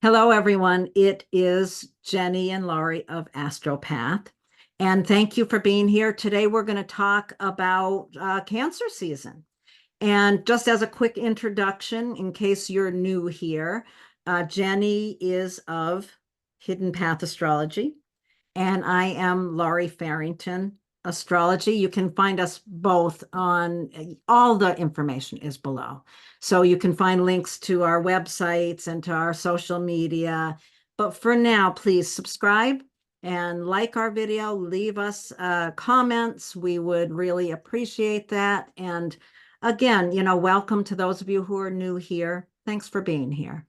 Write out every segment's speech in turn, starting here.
Hello, everyone. It is Jenny and Laurie of Astropath. And thank you for being here. Today, we're going to talk about Cancer season. And just as a quick introduction, in case you're new here, Jenny is of Hidden Path Astrology, and I am Laurie Farrington Astrology. You can find us both on all the information is below. So you can find links to our websites and to our social media. But for now, please subscribe and like our video, leave us comments. We would really appreciate that. And again, welcome to those of you who are new here. Thanks for being here.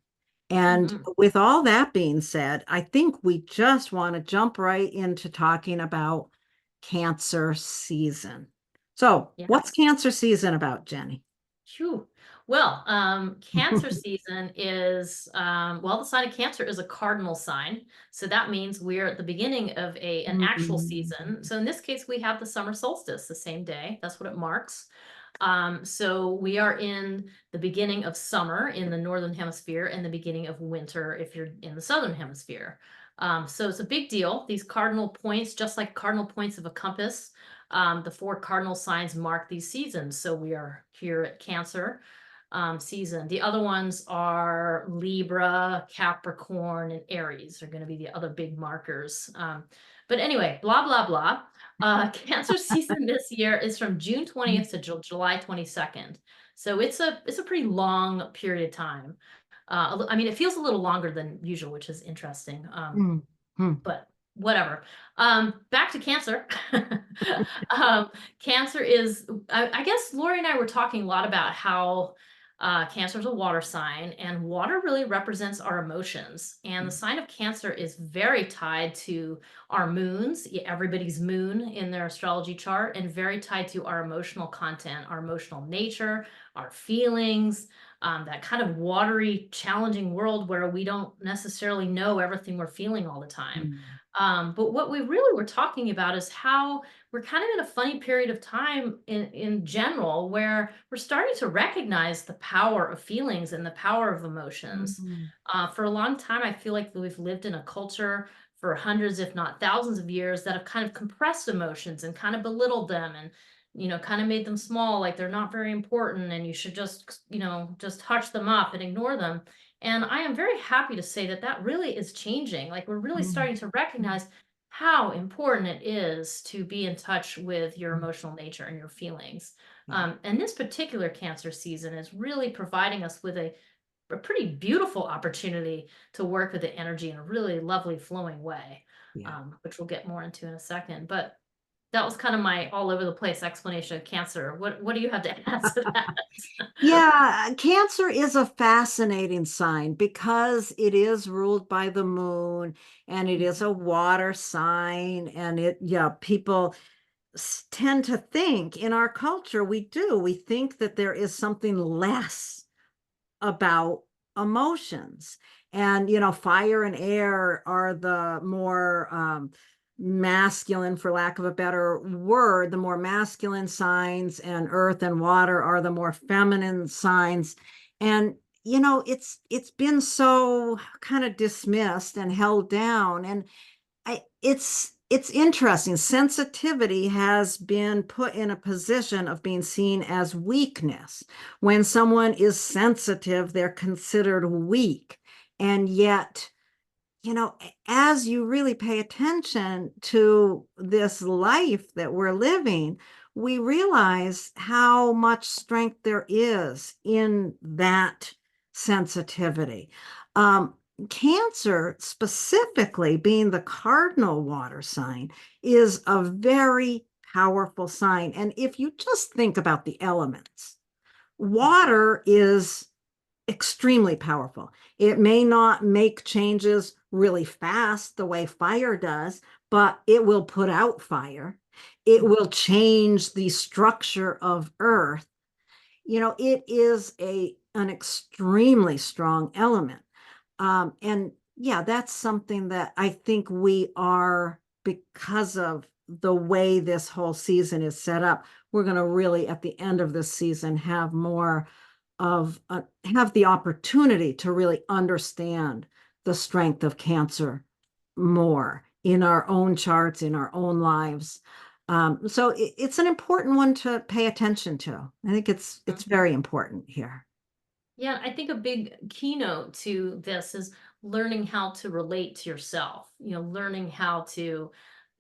And with all that being said, I think we just want to jump right into talking about Cancer season. So, what's Cancer season about, Jenny? Phew. Well, Cancer season is, the sign of Cancer is a cardinal sign. So that means we're at the beginning of an actual season. So in this case, we have the summer solstice the same day. That's what it marks. So we are in the beginning of summer in the northern hemisphere and the beginning of winter if you're in the southern hemisphere. So it's a big deal. These cardinal points, just like cardinal points of a compass, the four cardinal signs mark these seasons. So we are here at Cancer season. The other ones are Libra, Capricorn, and Aries are going to be the other big markers. But anyway, blah, blah, blah. Cancer season this year is from June 20th to July 22nd. So it's a pretty long period of time. I mean, it feels a little longer than usual, which is interesting. But whatever. Back to Cancer. Cancer is, I guess Laurie and I were talking a lot about how Cancer is a water sign, and water really represents our emotions. And the sign of Cancer is very tied to our moons, everybody's moon in their astrology chart, and very tied to our emotional content, our emotional nature, our feelings, that kind of watery, challenging world where we don't necessarily know everything we're feeling all the time. But what we really were talking about is how we're kind of in a funny period of time in general where we're starting to recognize the power of feelings and the power of emotions. For a long time, I feel like we've lived in a culture for hundreds, if not thousands of years that have kind of compressed emotions and kind of belittled them and kind of made them small, like they're not very important and you should just hush them up and ignore them. And I am very happy to say that that really is changing. Like we're really starting to recognize how important it is to be in touch with your emotional nature and your feelings. And this particular Cancer season is really providing us with a pretty beautiful opportunity to work with the energy in a really lovely flowing way, which we'll get more into in a second. But that was kind of my all over the place explanation of Cancer. What do you have to add to that? Yeah, Cancer is a fascinating sign because it is ruled by the moon and it is a water sign. And people tend to think in our culture, we think that there is something less about emotions. And, fire and air are the more masculine, for lack of a better word, the more masculine signs, and earth and water are the more feminine signs. And it's been so kind of dismissed and held down. And it's interesting. Sensitivity has been put in a position of being seen as weakness. When someone is sensitive, they're considered weak. And yet, as you really pay attention to this life that we're living, we realize how much strength there is in that sensitivity. Cancer, specifically being the cardinal water sign, is a very powerful sign. And if you just think about the elements, water is extremely powerful. It may not make changes really fast the way fire does, but it will put out fire. It will change the structure of Earth. It is an extremely strong element. And yeah, that's something that I think we are, because of the way this whole season is set up, we're going to really, at the end of this season, have more of have the opportunity to really understand the strength of Cancer more in our own charts, in our own lives. So it's an important one to pay attention to. I think it's very important here. Yeah, I think a big keynote to this is learning how to relate to yourself, learning how to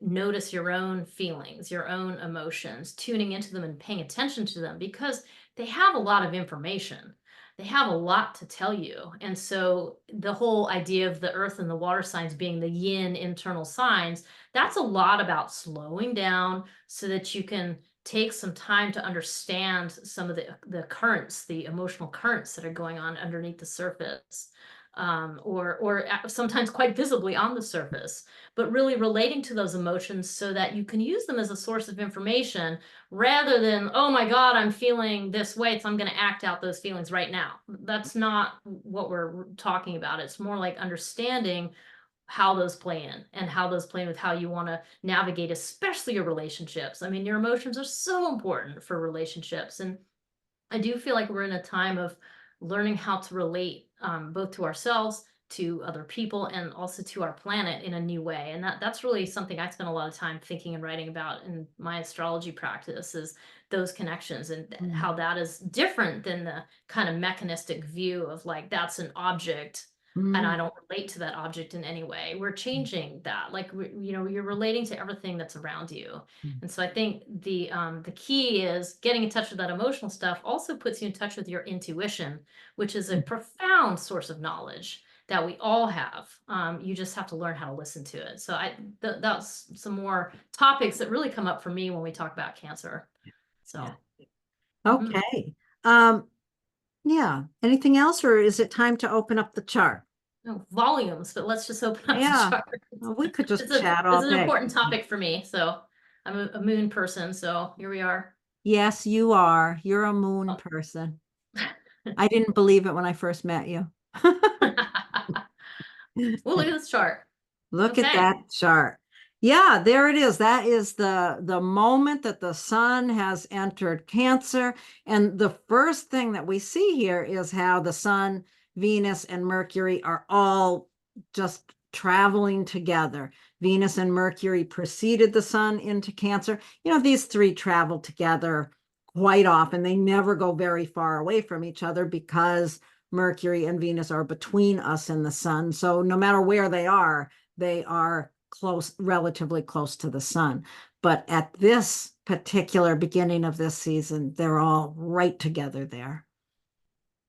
notice your own feelings, your own emotions, tuning into them and paying attention to them because they have a lot of information. They have a lot to tell you. And so the whole idea of the earth and the water signs being the yin internal signs, that's a lot about slowing down so that you can take some time to understand some of the currents, the emotional currents that are going on underneath the surface, or sometimes quite visibly on the surface, but really relating to those emotions so that you can use them as a source of information rather than, oh my God, I'm feeling this way, so I'm going to act out those feelings right now. That's not what we're talking about. It's more like understanding how those play in and how those play in with how you want to navigate, especially your relationships. I mean, your emotions are so important for relationships. And I do feel like we're in a time of learning how to relate both to ourselves, to other people, and also to our planet in a new way. And that's really something I spend a lot of time thinking and writing about in my astrology practice is those connections and Mm. how that is different than the kind of mechanistic view of like that's an object and Mm. I don't relate to that object in any way. We're changing that. Like you're relating to everything that's around you. Mm. And so I think the key is getting in touch with that emotional stuff also puts you in touch with your intuition, which is a Mm. profound source of knowledge that we all have. You just have to learn how to listen to it. So that's some more topics that really come up for me when we talk about Cancer. Yeah. So mhm. Okay. Um, yeah. Anything else, or is it time to open up the chart? No, volumes, but let's just open up the Yeah. chart. Well, we could just It's a chat it's all an day. important topic for me. So I'm a moon person. So here we are. Yes, you are. You're a moon Oh. person. I didn't believe it when I first met you. Well, look at this chart. Look at Okay. that chart. Yeah, there it is. That is the moment that the sun has entered Cancer. And the first thing that we see here is how the sun, Venus, and Mercury are all just traveling together. Venus and Mercury preceded the sun into Cancer. These three travel together quite often. They never go very far away from each other because Mercury and Venus are between us and the sun. So no matter where they are close, relatively close to the sun. But at this particular beginning of this season, they're all right together there.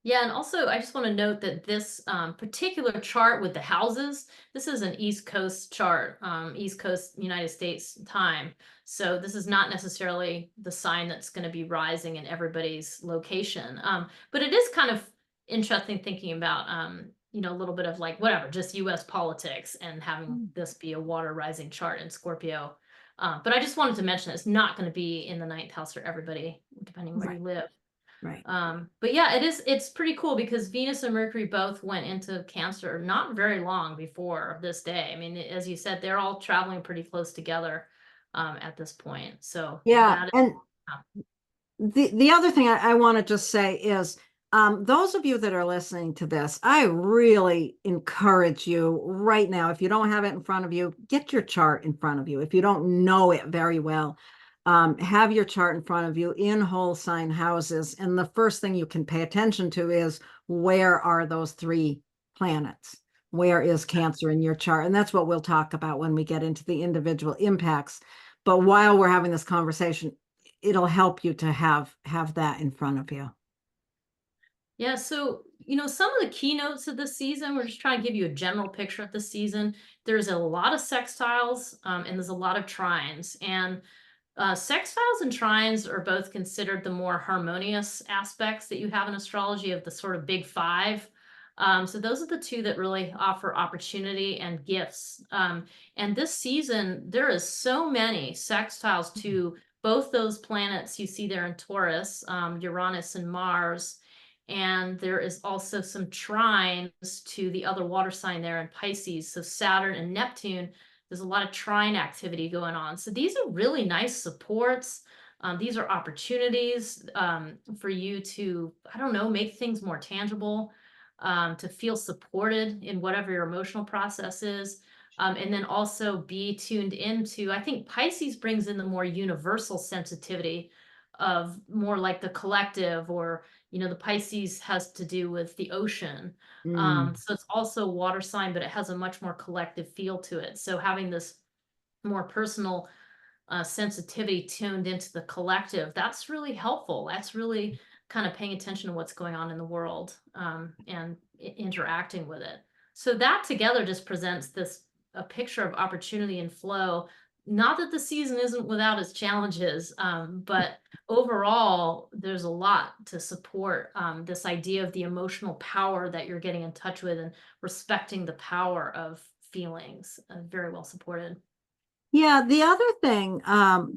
Yeah, and also I just want to note that this particular chart with the houses, this is an East Coast chart, East Coast United States time. So this is not necessarily the sign that's going to be rising in everybody's location. But it is kind of interesting thinking about, a little bit of like whatever, just U.S. politics and having Mm. this be a water rising chart in Scorpio. But I just wanted to mention it's not going to be in the ninth house for everybody, depending where Right, you live. right. But yeah, it's pretty cool because Venus and Mercury both went into Cancer not very long before this day. I mean, as you said, they're all traveling pretty close together at this point. So Yeah, that is, and uh, the other thing I want to just say is those of you that are listening to this, I really encourage you right now, if you don't have it in front of you, get your chart in front of you. If you don't know it very well, have your chart in front of you in whole sign houses. And the first thing you can pay attention to is where are those three planets? Where is Cancer in your chart? And that's what we'll talk about when we get into the individual impacts. But while we're having this conversation, it'll help you to have that in front of you. yeah. So, some of the keynotes of this season, we're just trying to give you a general picture of the season. There's a lot of sextiles and there's a lot of trines. And sextiles and trines are both considered the more harmonious aspects that you have in astrology of the sort of big five. So those are the two that really offer opportunity and gifts. And this season, there is so many sextiles to both those planets you see there in Taurus, Uranus and Mars. And there is also some trines to the other water sign there in Pisces. So Saturn and Neptune, there's a lot of trine activity going on. So these are really nice supports. These are opportunities for you to, I don't know, make things more tangible. to feel supported in whatever your emotional process is. And then also be tuned into, I think Pisces brings in the more universal sensitivity of more like the collective, or, the Pisces has to do with the ocean. Mm. So it's also a water sign, but it has a much more collective feel to it. So having this more personal sensitivity tuned into the collective, that's really helpful. That's really kind of paying attention to what's going on in the world, and interacting with it. So that together just presents this a picture of opportunity and flow. Not that the season isn't without its challenges, but overall, there's a lot to support this idea of the emotional power that you're getting in touch with, and respecting the power of feelings. Very well supported. Yeah, the other thing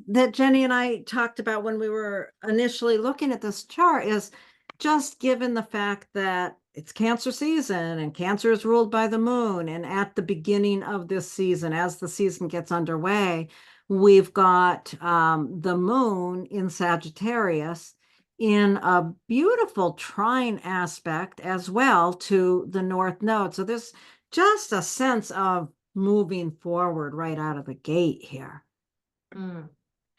that Jenny and I talked about when we were initially looking at this chart is just given the fact that it's Cancer season and Cancer is ruled by the moon. And at the beginning of this season, as the season gets underway, we've got the moon in Sagittarius in a beautiful trine aspect as well to the North Node. So there's just a sense of moving forward right out of the gate here. Mm.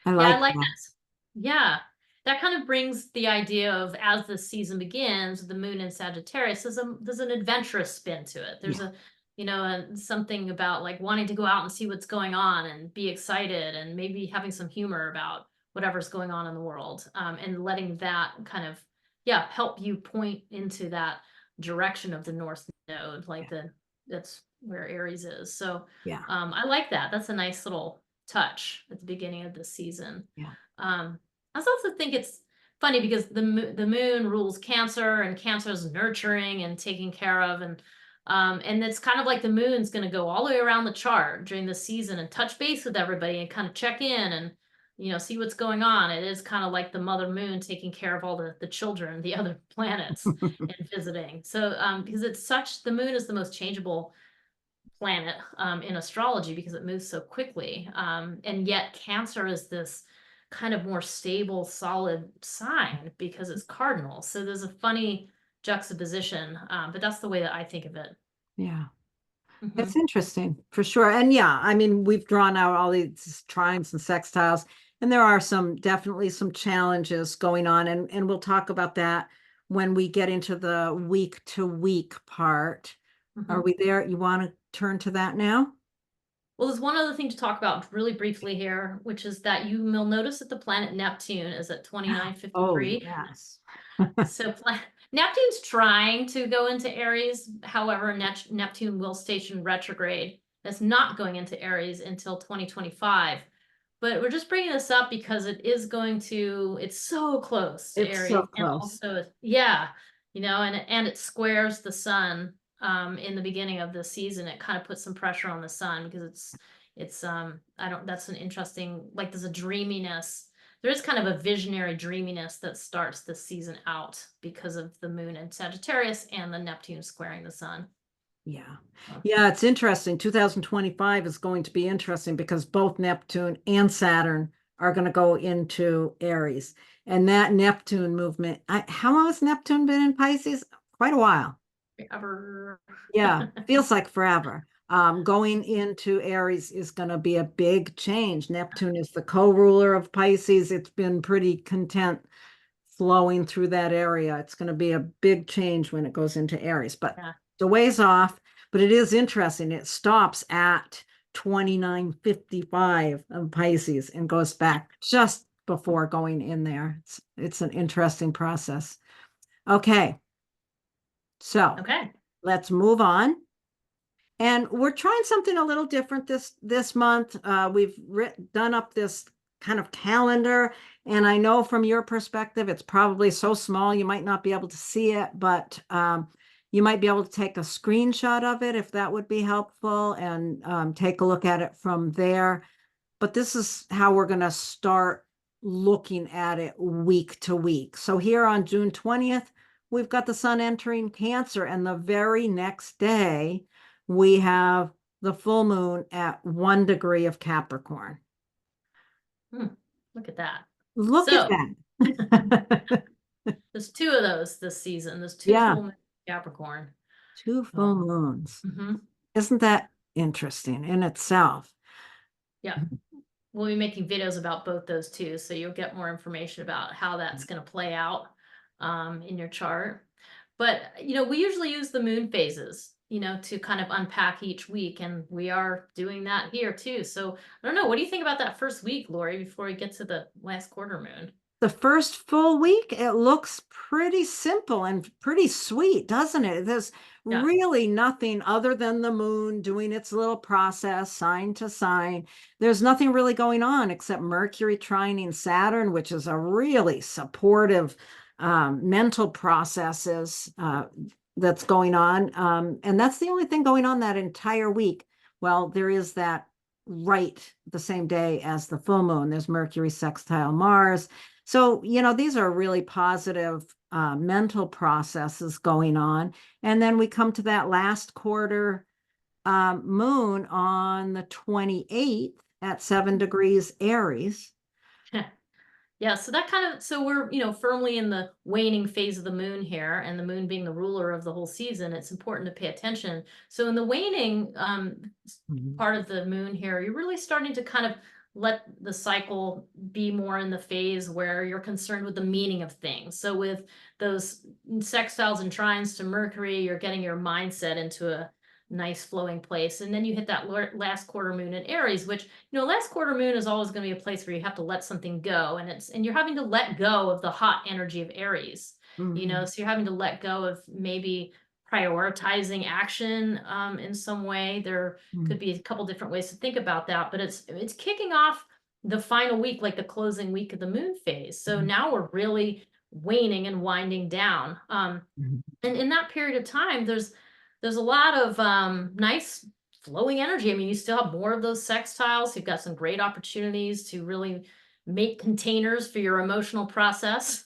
I Yeah, I like like that. that. Yeah. That kind of brings the idea of, as the season begins, the moon in Sagittarius, there's an adventurous spin to it. There's Yeah. a, something about like wanting to go out and see what's going on and be excited, and maybe having some humor about whatever's going on in the world. And letting that kind of, yeah, help you point into that direction of the North Node, like that's where Aries is. So Yeah. I like that. That's a nice little touch at the beginning of the season. Yeah. Um, I also think it's funny because the moon rules Cancer, and Cancer is nurturing and taking care of, and it's kind of like the moon's going to go all the way around the chart during the season and touch base with everybody and kind of check in and see what's going on. It is kind of like the mother moon taking care of all the children, the other planets, and visiting. So because the moon is the most changeable planet in astrology because it moves so quickly. And yet Cancer is this kind of more stable, solid sign because it's cardinal. So there's a funny juxtaposition, but that's the way that I think of it. Yeah. It's Hmm. interesting for sure. And yeah, I mean, we've drawn out all these trines and sextiles, and there are definitely some challenges going on. And we'll talk about that when we get into the week to week part. Are Hmm. we there? You want to turn to that now? Well, there's one other thing to talk about really briefly here, which is that you will notice that the planet Neptune is at Oh, 2953. yes. So Neptune's trying to go into Aries. However, Neptune will station retrograde. That's not going into Aries until 2025. But we're just bringing this up because it's so close to It's so Aries. And close. also, yeah, and it squares the sun in the beginning of the season. It kind of puts some pressure on the sun because I don't, that's an interesting, like there's a dreaminess. There is kind of a visionary dreaminess that starts the season out because of the moon in Sagittarius and the Neptune squaring the sun. Yeah. Yeah, it's interesting. 2025 is going to be interesting because both Neptune and Saturn are going to go into Aries. And that Neptune movement, how long has Neptune been in Pisces? Quite a while. Ever. Yeah, feels like forever. Going into Aries is going to be a big change. Neptune is the co-ruler of Pisces. It's been pretty content flowing through that area. It's going to be a big change when it goes into Aries, but Yeah. the ways off. But it is interesting. It stops at 2955 of Pisces and goes back just before going in there. It's an interesting process. Okay, so Okay. let's move on. And we're trying something a little different this month. We've done up this kind of calendar, and I know from your perspective, it's probably so small you might not be able to see it, but you might be able to take a screenshot of it if that would be helpful, and take a look at it from there. But this is how we're going to start looking at it week to week. So here on June 20th, we've got the sun entering Cancer, and the very next day, we have the full moon at 1 degree of Capricorn. Hmm, look at that. Look at So that. there's two of those this season. There's two Yeah, full moons Capricorn. Two full Um, moons. mhm. Isn't that interesting in itself? Yeah. We'll be making videos about both those too, so you'll get more information about how that's going to play out in your chart. But we usually use the moon phases, to kind of unpack each week, and we are doing that here too. So I don't know, what do you think about that first week, Lori, before we get to the last quarter moon? The first full week, it looks pretty simple and pretty sweet, doesn't it? There's Yeah. really nothing other than the moon doing its little process, sign to sign. There's nothing really going on except Mercury trining Saturn, which is a really supportive mental processes that's going on. And that's the only thing going on that entire week. Well, there is that right the same day as the full moon. There's Mercury sextile Mars. So, these are really positive mental processes going on. And then we come to that last quarter moon on the 28th at 7 degrees Aries. Yeah, so that kind of so we're, firmly in the waning phase of the moon here, and the moon being the ruler of the whole season, it's important to pay attention. So in the waning Mhm. part of the moon here, you're really starting to kind of let the cycle be more in the phase where you're concerned with the meaning of things. So with those sextiles and trines to Mercury, you're getting your mindset into a nice flowing place. And then you hit that last quarter moon in Aries, which, last quarter moon is always going to be a place where you have to let something go. And you're having to let go of the hot energy of Aries, Mhm. so you're having to let go of maybe prioritizing action in some way. There could be a couple different ways to think about that, but it's kicking off the final week, like the closing week of the moon phase. So Mhm. now we're really waning and winding down. Mhm. And in that period of time, there's a lot of nice flowing energy. I mean, you still have more of those sextiles. You've got some great opportunities to really make containers for your emotional process.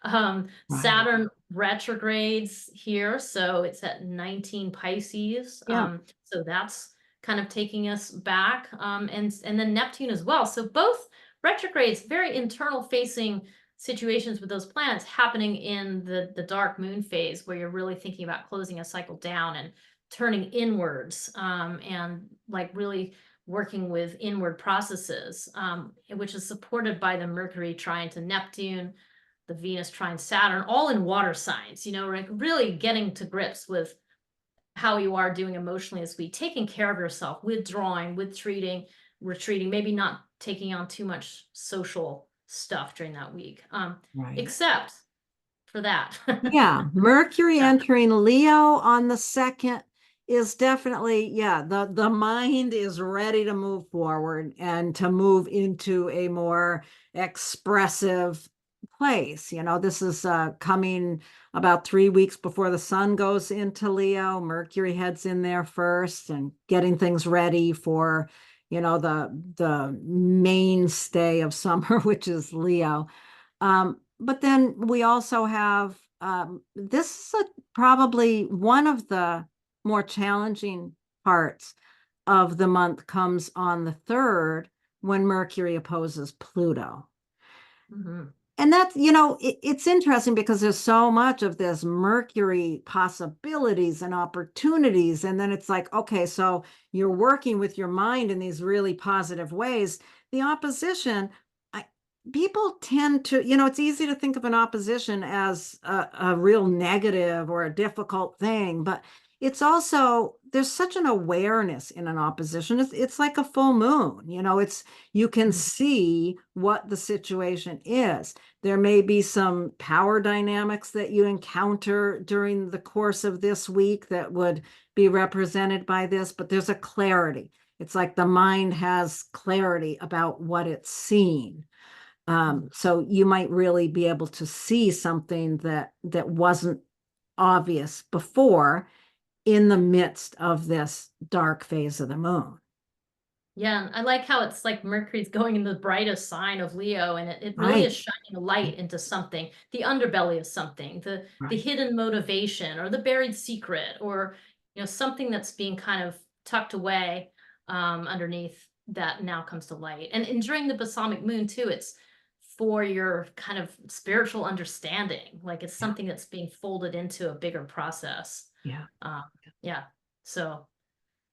Right. Saturn retrogrades here, so it's at 19 Pisces. Yeah. So that's kind of taking us back, and then Neptune as well. So both retrogrades, very internal facing situations with those planets happening in the dark moon phase, where you're really thinking about closing a cycle down and turning inwards, and like really working with inward processes, which is supported by the Mercury trine to Neptune, the Venus trine Saturn, all in water signs, like really getting to grips with how you are doing emotionally this week, taking care of yourself, withdrawing, retreating, maybe not taking on too much social stuff during that week. Right. Except for that. Yeah, Mercury Yeah. entering Leo on the second is definitely, yeah, the mind is ready to move forward and to move into a more expressive place. This is coming about 3 weeks before the sun goes into Leo. Mercury heads in there first and getting things ready for, the mainstay of summer, which is Leo. But then we also have this is probably one of the more challenging parts of the month comes on the 3rd when Mercury opposes Pluto. Mhm. And that's, it's interesting because there's so much of this Mercury possibilities and opportunities. And then it's like, okay, so you're working with your mind in these really positive ways. The opposition, I, people tend to, it's easy to think of an opposition as a real negative or a difficult thing, but it's also, there's such an awareness in an opposition. It's like a full moon, you can Mhm. see what the situation is. There may be some power dynamics that you encounter during the course of this week that would be represented by this, but there's a clarity. It's like the mind has clarity about what it's seeing. So you might really be able to see something that wasn't obvious before in the midst of this dark phase of the moon. Yeah, I like how it's like Mercury's going in the brightest sign of Leo, and it really Right, is shining a light into something, the underbelly of something, the right. hidden motivation or the buried secret, or something that's being kind of tucked away underneath that now comes to light. And during the balsamic moon too, it's for your kind of spiritual understanding. Like it's something that's being folded into a bigger process. Yeah. Yeah. So,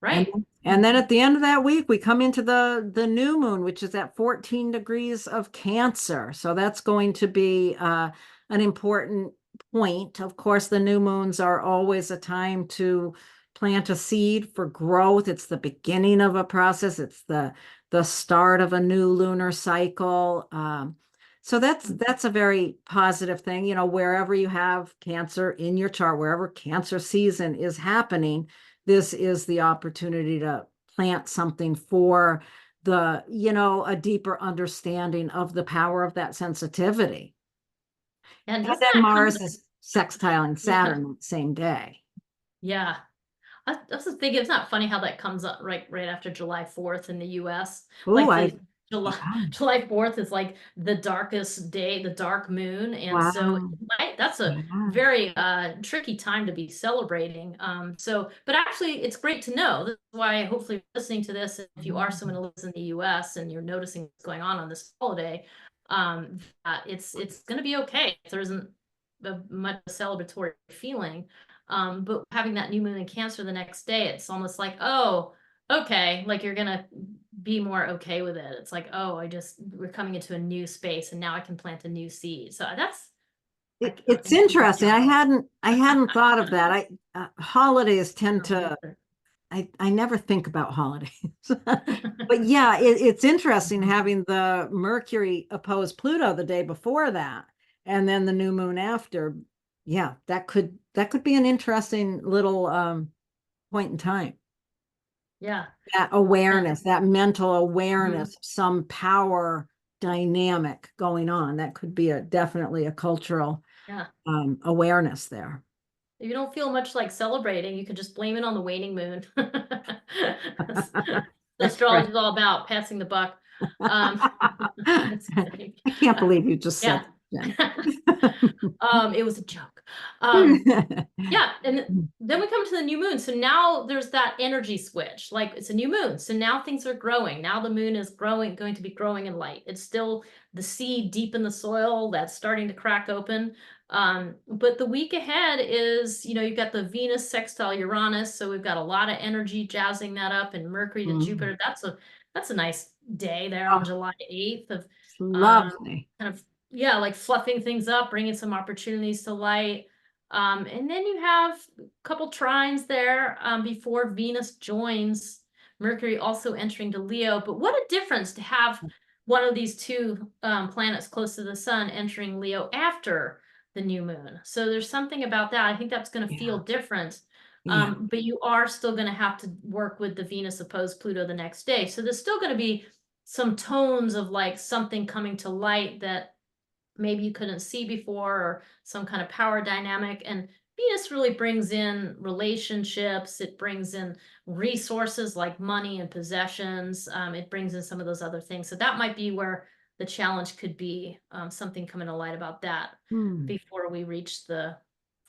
And right. and then at the end of that week, we come into the new moon, which is at 14 degrees of Cancer. So that's going to be an important point. Of course, the new moons are always a time to plant a seed for growth. It's the beginning of a process. It's the start of a new lunar cycle. So that's a very positive thing. You know, wherever you have Cancer in your chart, wherever Cancer season is happening, this is the opportunity to plant something for the, a deeper understanding of the power of that sensitivity. And And doesn't then that come? Mars is sextiling Yeah. Saturn that same day. Yeah. I was just thinking, it's not funny how that comes up right after July 4th in the US. Oh, Like I, the July yeah. July 4th is like the darkest day, the dark moon. And so Wow. that's a Yeah. very tricky time to be celebrating. So but actually it's great to know. That's why hopefully you're listening to this, if you are someone who lives in the US and you're noticing what's going on this holiday, it's gonna be okay. There isn't much celebratory feeling. But having that new moon in Cancer the next day, it's almost like, oh, okay, like you're gonna be more okay with it. It's like, oh, we're coming into a new space, and now I can plant a new seed. So that's I'm It's interesting. enthused. I hadn't thought of that. Holidays tend No, me to, either. I never think about holidays. But yeah, it's interesting having the Mercury oppose Pluto the day before that, and then the new moon after. Yeah, that could be an interesting little point in time. Yeah, That and awareness, that mental mhm, awareness, some power dynamic going on. That could be definitely a cultural yeah. awareness there. If you don't feel much like celebrating, you could just blame it on the waning moon. That's right. Astrology is all about passing the buck. Um, just kidding. I can't believe you just said Yeah. that, It was a joke. Jen. Yeah, and then we come to the new moon. So now there's that energy switch. Like it's a new moon. So now things are growing. Now the moon is going to be growing in light. It's still the seed deep in the soil that's starting to crack open. But the week ahead is, you've got the Venus sextile Uranus. So we've got a lot of energy jazzing that up, and Mercury to Mm. Jupiter. That's a nice day there on Oh, July 8th of it's um, lovely. kind of, yeah, like fluffing things up, bringing some opportunities to light. And then you have a couple trines there before Venus joins Mercury, also entering to Leo. But what a difference to have one of these two planets close to the sun entering Leo after the new moon. So there's something about that. I think that's going to feel Yeah, different. yeah. But you are still going to have to work with the Venus opposed Pluto the next day. So there's still going to be some tones of like something coming to light that maybe you couldn't see before, or some kind of power dynamic. And Venus really brings in relationships. It brings in resources like money and possessions. It brings in some of those other things. So that might be where the challenge could be, something coming to light about that Hmm. before we reach the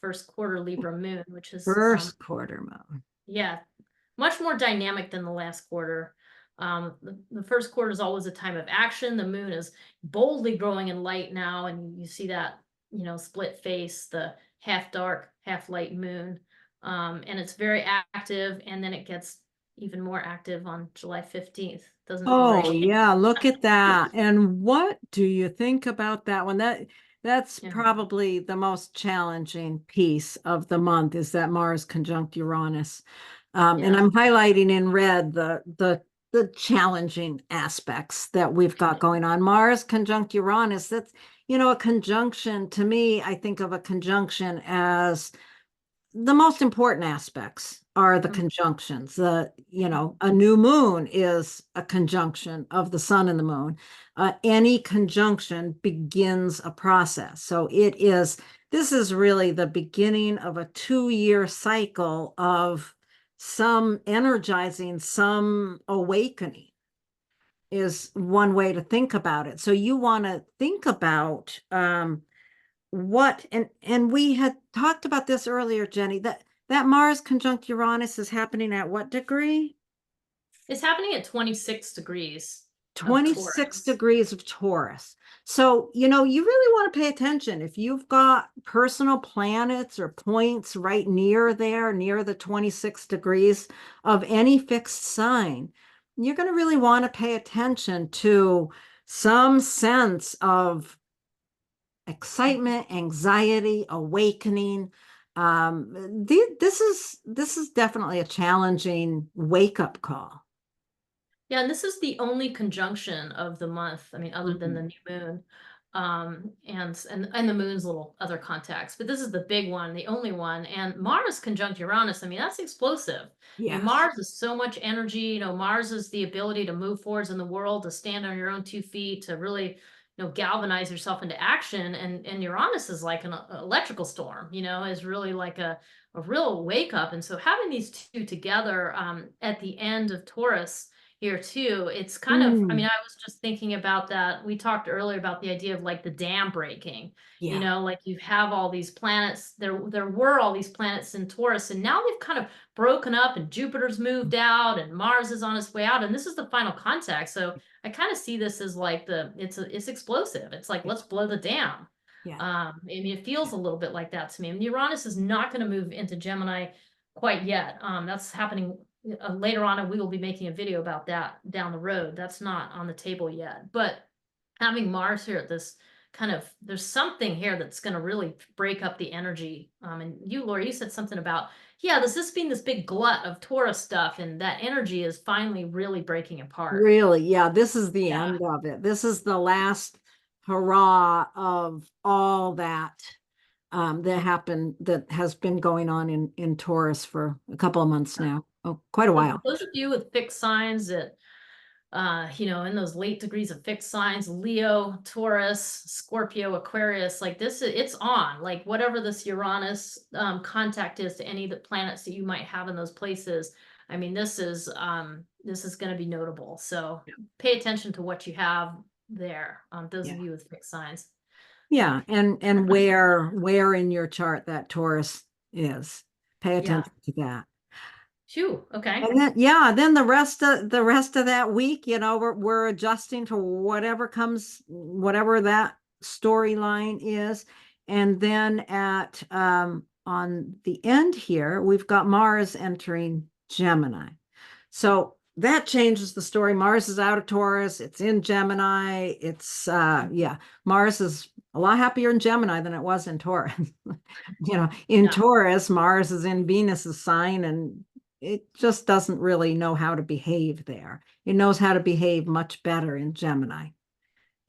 first quarter Libra moon, which is, First quarter moon. yeah, much more dynamic than the last quarter. The first quarter is always a time of action. The moon is boldly growing in light now, and you see that, split face, the half dark, half light moon. And it's very active, and then it gets even more active on July 15th, doesn't it, Oh, Lori? yeah, look at that. And what do you think about that one? That's Yeah. probably the most challenging piece of the month is that Mars conjunct Uranus. And Yeah. I'm highlighting in red the challenging aspects that we've got going on. Mars conjunct Uranus, that's, a conjunction to me, I think of a conjunction as the most important aspects are the Mhm. conjunctions. A new moon is a conjunction of the sun and the moon. Any conjunction begins a process. So this is really the beginning of a 2-year cycle of some energizing, some awakening is one way to think about it. So you want to think about what and we had talked about this earlier, Jenny, that Mars conjunct Uranus is happening at what degree? It's happening at 26 degrees. of 26 Taurus. degrees of Taurus. So, you know, you really want to pay attention. If you've got personal planets or points right near there, near the 26 degrees of any fixed sign, you're going to really want to pay attention to some sense of excitement, anxiety, awakening. This is definitely a challenging wake-up call. Yeah, and this is the only conjunction of the month. I mean, other than the Mhm. new moon, and the moon's little other contacts. But this is the big one, the only one. And Mars conjunct Uranus. I mean, that's explosive. I mean, Yes. Mars is so much energy. You know, Mars is the ability to move forwards in the world, to stand on your own 2 feet, to really, galvanize yourself into action. And Uranus is like an electrical storm. You know, is really like a real wake up. And so having these two together at the end of Taurus here too. It's kind of, I mean, Mm, I was just thinking about that. We talked earlier about the idea of like the dam breaking. yeah. Like you have all these planets. There were all these planets in Taurus, and now they've kind of broken up, and Jupiter's moved out, and Mars is on its way out, and this is the final contact. So I kind of see this as like it's explosive. It's like Yeah. let's blow the dam. Yeah. I mean, it feels a little bit like that to me. I mean, Uranus is not going to move into Gemini quite yet. That's happening later on, and we will be making a video about that down the road. That's not on the table yet. But having Mars here at this kind of, there's something here that's going to really break up the energy. And you, Laura, you said something about, yeah, this being this big glut of Taurus stuff, and that energy is finally really breaking apart. Really, yeah, this is the Yeah. end of it. This is the last hurrah of all that that happened, that has been going on in Taurus for a couple of months now. Oh, quite a So for while. those of you with fixed signs that in those late degrees of fixed signs, Leo, Taurus, Scorpio, Aquarius, like it's on, like whatever this Uranus contact is to any of the planets that you might have in those places. I mean, this is going to be notable. So pay attention to what you have there. Those Yeah. of you with fixed signs. Yeah, and where in your chart that Taurus is. Pay Yeah. attention to that. Phew. Okay. And then yeah, then the rest of that week, we're adjusting to whatever comes, whatever that storyline is. And then at on the end here, we've got Mars entering Gemini. So that changes the story. Mars is out of Taurus, it's in Gemini. It's yeah, Mars is a lot happier in Gemini than it was in Taurus. In Yeah. Taurus, Mars is in Venus's sign, and it just doesn't really know how to behave there. It knows how to behave much better in Gemini.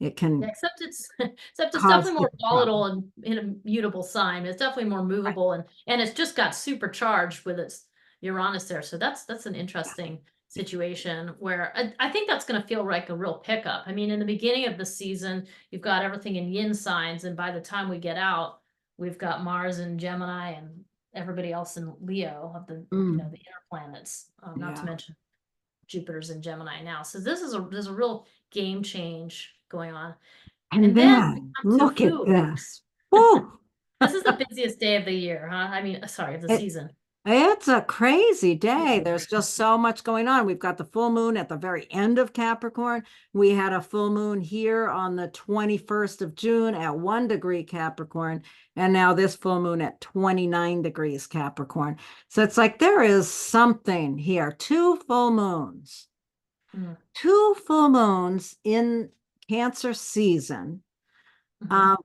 It Yeah, can except it's cause definitely more different volatile problems. and in a mutable sign. It's definitely more Right. movable, and it's just got supercharged with its Uranus there. So that's an Yeah. interesting situation where I think that's going to feel like a real pickup. I mean, in the beginning of the season, you've got everything in yin signs, and by the time we get out, we've got Mars and Gemini and everybody else in Leo of Mm, the inner planets, not to yeah. mention Jupiter's in Gemini now. So there's a real game change going on. And And then we then come look to, at ooh, this. Whoa. this is the busiest day of the year, huh? I mean, sorry, of the It, season. it's a crazy day. Crazy. There's just so much going on. We've got the full moon at the very end of Capricorn. We had a full moon here on the 21st of June at 1 degree Capricorn. And now this full moon at 29 degrees Capricorn. So it's like there is something here. Mm, Two full moons in Cancer season. mhm. Um,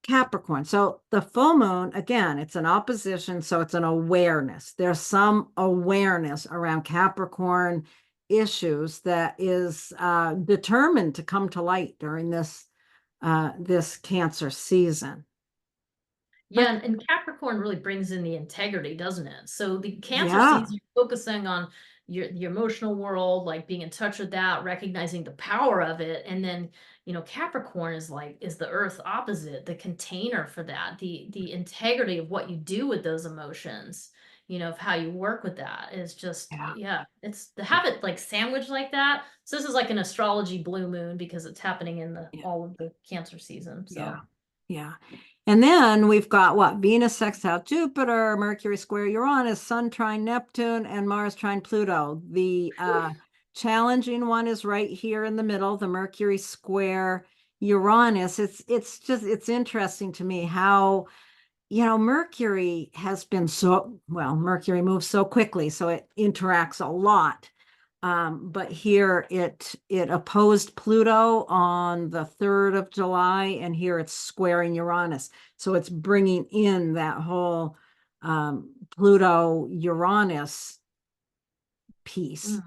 Capricorn. So the full moon, again, it's an opposition. So it's an awareness. There's some awareness around Capricorn issues that is determined to come to light during this Cancer season. Yeah, and Capricorn really brings in the integrity, doesn't it? So the Cancer Yeah, season, you're focusing on your emotional world, like being in touch with that, recognizing the power of it, and then Capricorn is the Earth opposite, the container for that, the integrity of what you do with those emotions. Of how you work with that is just, yeah, yeah, it's to have it like sandwiched like that. So this is like an astrology blue moon because it's happening in the yeah, all of the Cancer season. yeah, So yeah. And then we've got what? Venus sextile Jupiter, Mercury square Uranus, Sun trine Neptune, and Mars trine Pluto. The challenging one is right here in the middle, the Mercury square Uranus. It's interesting to me how, Mercury has been Mercury moves so quickly, so it interacts a lot. But here it opposed Pluto on the 3rd of July, and here it's squaring Uranus. So it's bringing in that whole Pluto Uranus piece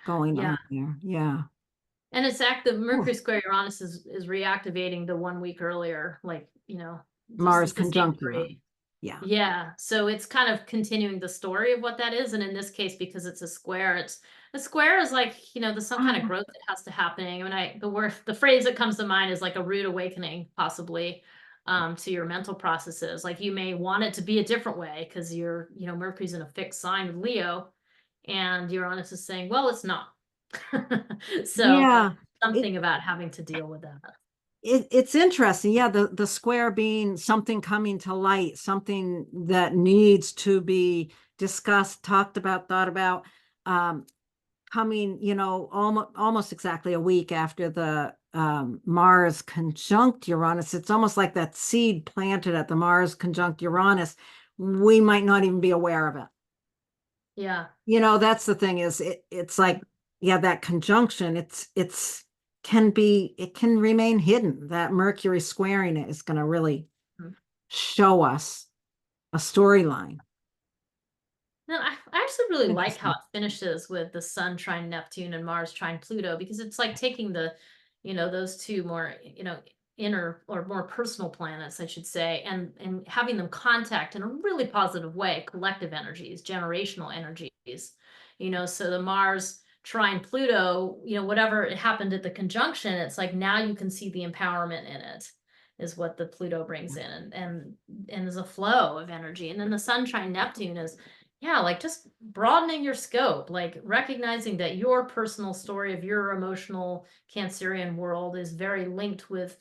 going Yeah. on here. Yeah. And it's the Ooh. Mercury square Uranus is reactivating the 1 week earlier, like, just Mars at the same conjunct degree. Uranus. Yeah. Yeah, so it's kind of continuing the story of what that is, and in this case, because it's a square, a square is like, there's some kind of growth that has to happen. I mean, the phrase that comes to mind is like a rude awakening, possibly, to your mental processes. Like you may want it to be a different way because Mercury's in a fixed sign with Leo, and Uranus is saying, well, it's not. So Yeah. It, something about having to deal with that. it's interesting. Yeah, the square being something coming to light, something that needs to be discussed, talked about, thought about, coming, almost exactly a week after the Mars conjunct Uranus. It's almost like that seed planted at the Mars conjunct Uranus. We might not even be aware of it. Yeah. That's the thing is it's like, yeah, that conjunction, it can remain hidden. That Mercury squaring it is going to really Mhm. show us a storyline. No, I actually really like how Interesting. it finishes with the Sun trine Neptune and Mars trine Pluto, because it's like taking those two more, inner or more personal planets, I should say, and having them contact in a really positive way, collective energies, generational energies. So the Mars trine Pluto, whatever it happened at the conjunction, it's like now you can see the empowerment in it, is what the Pluto brings in, and there's a flow of energy. And then the Sun trine Neptune is, yeah, like just broadening your scope, like recognizing that your personal story of your emotional Cancerian world is very linked with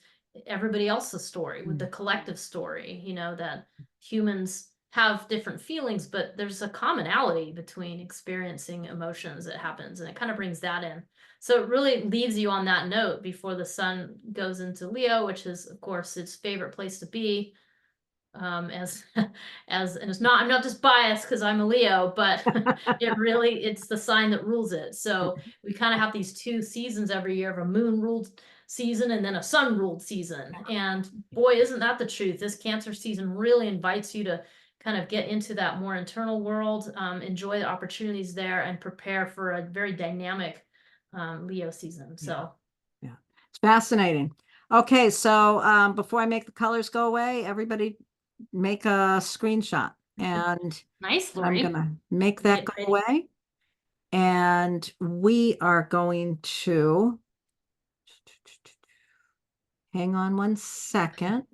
everybody else's story, with the collective story, that humans have different feelings, but there's a commonality between experiencing emotions that happens, and it kind of brings that in. So it really leaves you on that note before the sun goes into Leo, which is, of course, its favorite place to be, as and I'm not just biased because I'm a Leo, but it's the sign that rules it. So we kind of have these two seasons every year of a moon ruled season and then a sun ruled season. And boy, isn't that the truth? This Cancer season really invites you to kind of get into that more internal world, enjoy the opportunities there, and prepare for a very dynamic Leo season. So Yeah, it's fascinating. Okay, so before I make the colors go away, everybody make a screenshot, and nice, I'm Lori. gonna make You that get go ready. away. And we are going to hang on one second.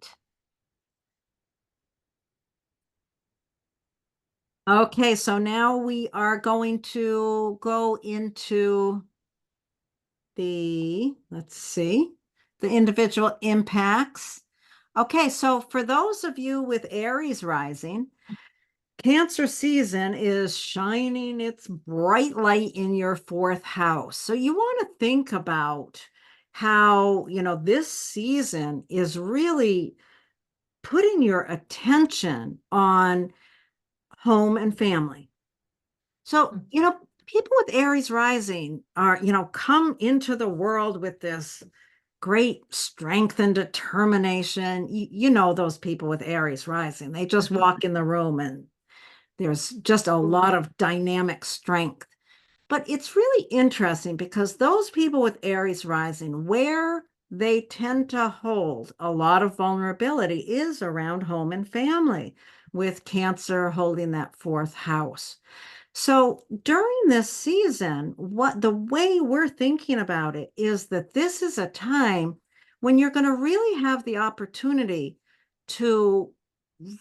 Okay, so now we are going to go into let's see, the individual impacts. Okay, so for those of you with Aries rising, Cancer season is shining its bright light in your 4th house. So you want to think about how, this season is really putting your attention on home and family. So, people with Aries rising are, come into the world with this great strength and determination. You know, those people with Aries rising, they just walk in the room and there's just a lot of dynamic strength. But it's really interesting because those people with Aries rising, where they tend to hold a lot of vulnerability is around home and family, with Cancer holding that 4th house. So during this season, the way we're thinking about it is that this is a time when you're going to really have the opportunity to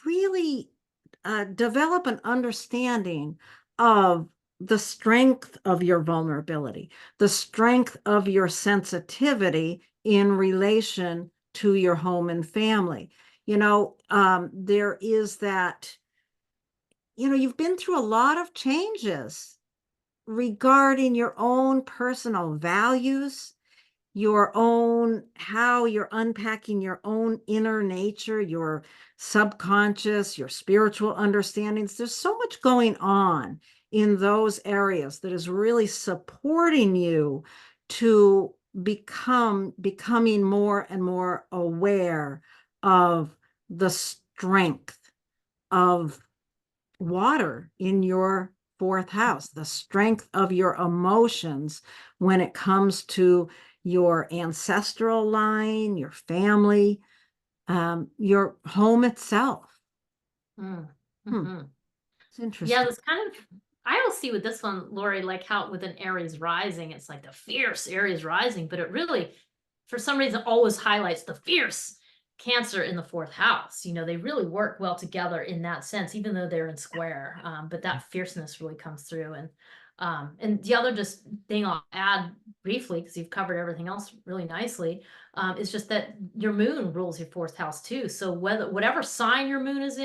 really develop an understanding of the strength of your vulnerability, the strength of your sensitivity in relation to your home and family. There is that, you've been through a lot of changes regarding your own personal values, your own, how you're unpacking your own inner nature, your subconscious, your spiritual understandings. There's so much going on in those areas that is really supporting you to becoming more and more aware of the strength of water in your fourth house, the strength of your emotions when it comes to your ancestral line, your family, your home itself. Mm. Hmm, Mhm. it's Yeah, interesting. this kind of I will see with this one, Lori, like how with an Aries rising, it's like the fierce Aries rising, but it really, for some reason, always highlights the fierce Cancer in the fourth house. You know, they really work well together in that sense, even though they're in square. But that fierceness really comes through. And the other just thing I'll add briefly, because you've covered everything else really nicely, is just that your moon rules your fourth house too. So whatever sign your moon is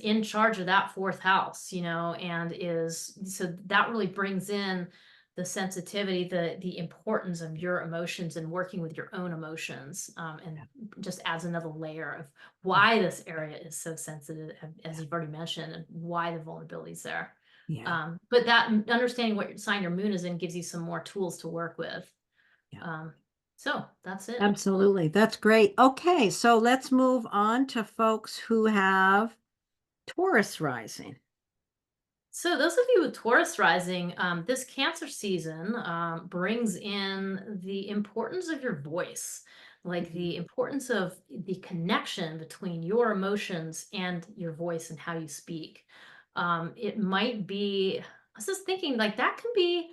in charge of that fourth house, you know, and is so that really brings in the sensitivity, the importance of your emotions and working with your own emotions, and just adds another layer of why this area is so sensitive, as you've already mentioned, and why the vulnerability is there. Yeah, But that understanding what sign your moon is in gives you some more tools to work with. yeah, So that's it. absolutely. That's great. Okay, so let's move on to folks who have Taurus rising. So those of you with Taurus rising, this Cancer season brings in the importance of your voice, like the importance of the connection between your emotions and your voice and how you speak. It might be, I was just thinking, like that can be,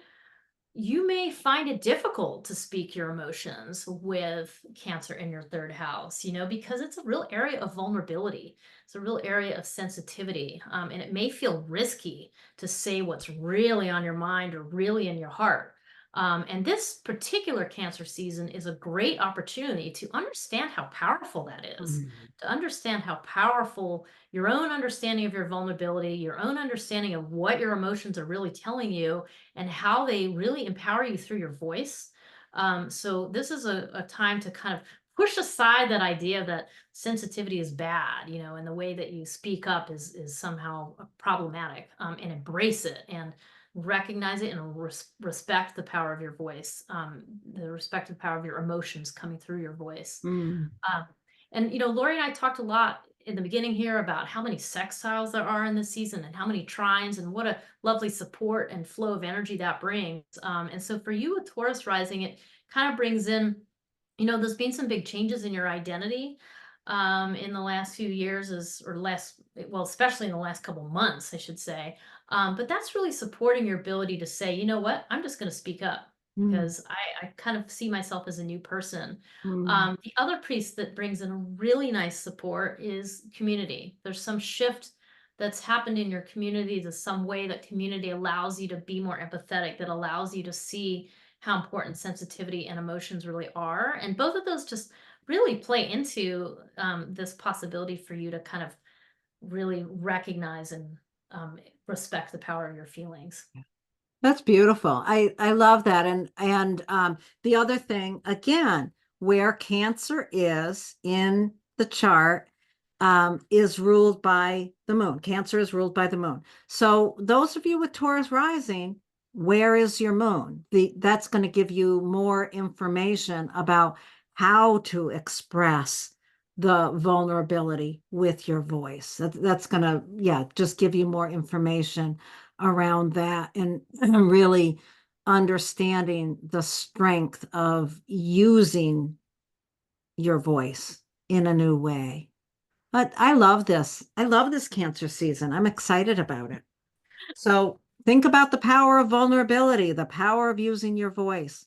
you may find it difficult to speak your emotions with Cancer in your third house, you know, because it's a real area of vulnerability. It's a real area of sensitivity. And it may feel risky to say what's really on your mind or really in your heart. And this particular Cancer season is a great opportunity to understand how powerful that is, Mhm. to understand how powerful your own understanding of your vulnerability, your own understanding of what your emotions are really telling you, and how they really empower you through your voice. So this is a time to kind of push aside that idea that sensitivity is bad, you know, and the way that you speak up is somehow problematic, and embrace it and recognize it and respect the power of your voice, the respect the power of your emotions coming through your voice. Mm. Um, and you know, Lori and I talked a lot in the beginning here about how many sextiles there are in this season and how many trines and what a lovely support and flow of energy that brings. And so for you with Taurus rising, it kind of brings in, you know, there's been some big changes in your identity in the last few years, or less, well, especially in the last couple months, I should say. But that's really supporting your ability to say, you know what, I'm just going to speak up Mm. because I kind of see myself as a new person. Mm. The other piece that brings in a really nice support is community. There's some shift that's happened in your community, to some way that community allows you to be more empathetic, that allows you to see how important sensitivity and emotions really are. And both of those just really play into this possibility for you to kind of really recognize and respect the power of your feelings. That's beautiful. I love that. And the other thing, again, where Cancer is in the chart, is ruled by the moon. Cancer is ruled by the moon. So those of you with Taurus rising, where is your moon? That's going to give you more information about how to express the vulnerability with your voice. That's going to, yeah, just give you more information around that, and really understanding the strength of using your voice in a new way. But I love this. I love this Cancer season. I'm excited about it. So think about the power of vulnerability, the power of using your voice.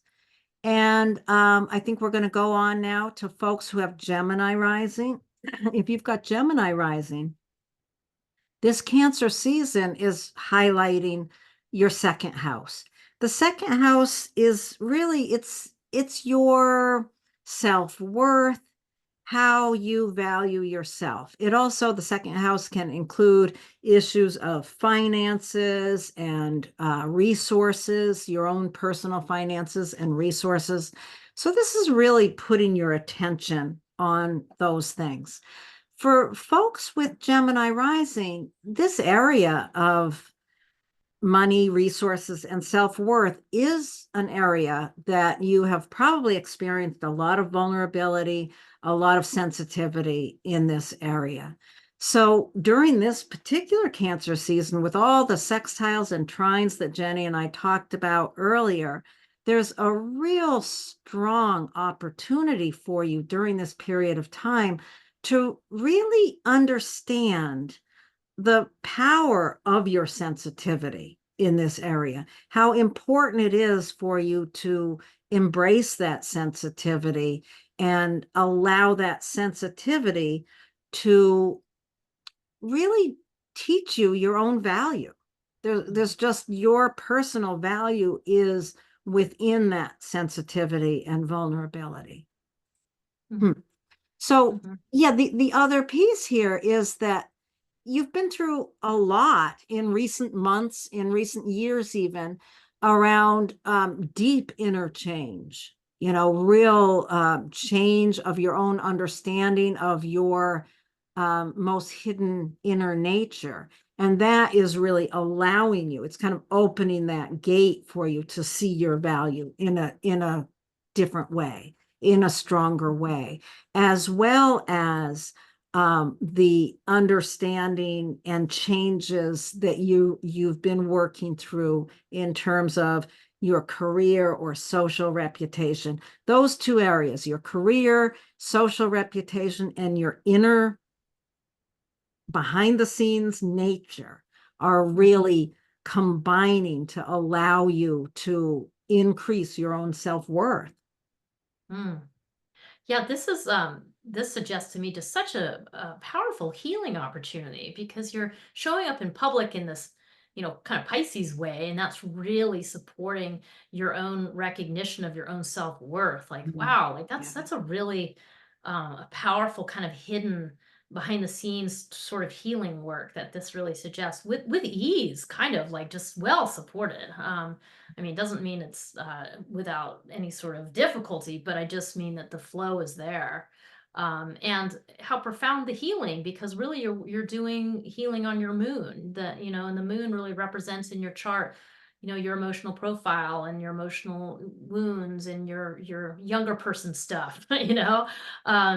And I think we're going to go on now to folks who have Gemini rising. If you've got Gemini rising, this Cancer season is highlighting your second house. The second house is really, it's your self-worth, how you value yourself. It also, the second house can include issues of finances and resources, your own personal finances and resources. So this is really putting your attention on those things. For folks with Gemini rising, this area of money, resources, and self-worth is an area that you have probably experienced a lot of vulnerability, a lot of sensitivity in this area. So during this particular Cancer season, with all the sextiles and trines that Jenny and I talked about earlier, there's a real strong opportunity for you during this period of time to really understand the power of your sensitivity in this area, how important it is for you to embrace that sensitivity and allow that sensitivity to really teach you your own value. There's just your personal value is within that sensitivity and vulnerability. Mhm. So, Mhm. yeah, the other piece here is that you've been through a lot in recent months, in recent years, even around deep inner change, real change of your own understanding of your most hidden inner nature. And that is really allowing you, it's kind of opening that gate for you to see your value in a different way, in a stronger way, as well as the understanding and changes that you've been working through in terms of your career or social reputation. Those two areas, your career, social reputation, and your inner behind the scenes nature are really combining to allow you to increase your own self-worth. Mm. Yeah, this suggests to me just such a powerful healing opportunity because you're showing up in public in this, kind of Pisces way, and that's really supporting your own recognition of your own self-worth. Like, Mhm. wow, like Yeah. that's a really a powerful kind of hidden behind the scenes sort of healing work that this really suggests with ease, kind of like just well supported. I mean, it doesn't mean it's without any sort of difficulty, but I just mean that the flow is there. And how profound the healing, because really you're doing healing on your moon. And the moon really represents in your chart, your emotional profile and your emotional wounds and your younger person stuff,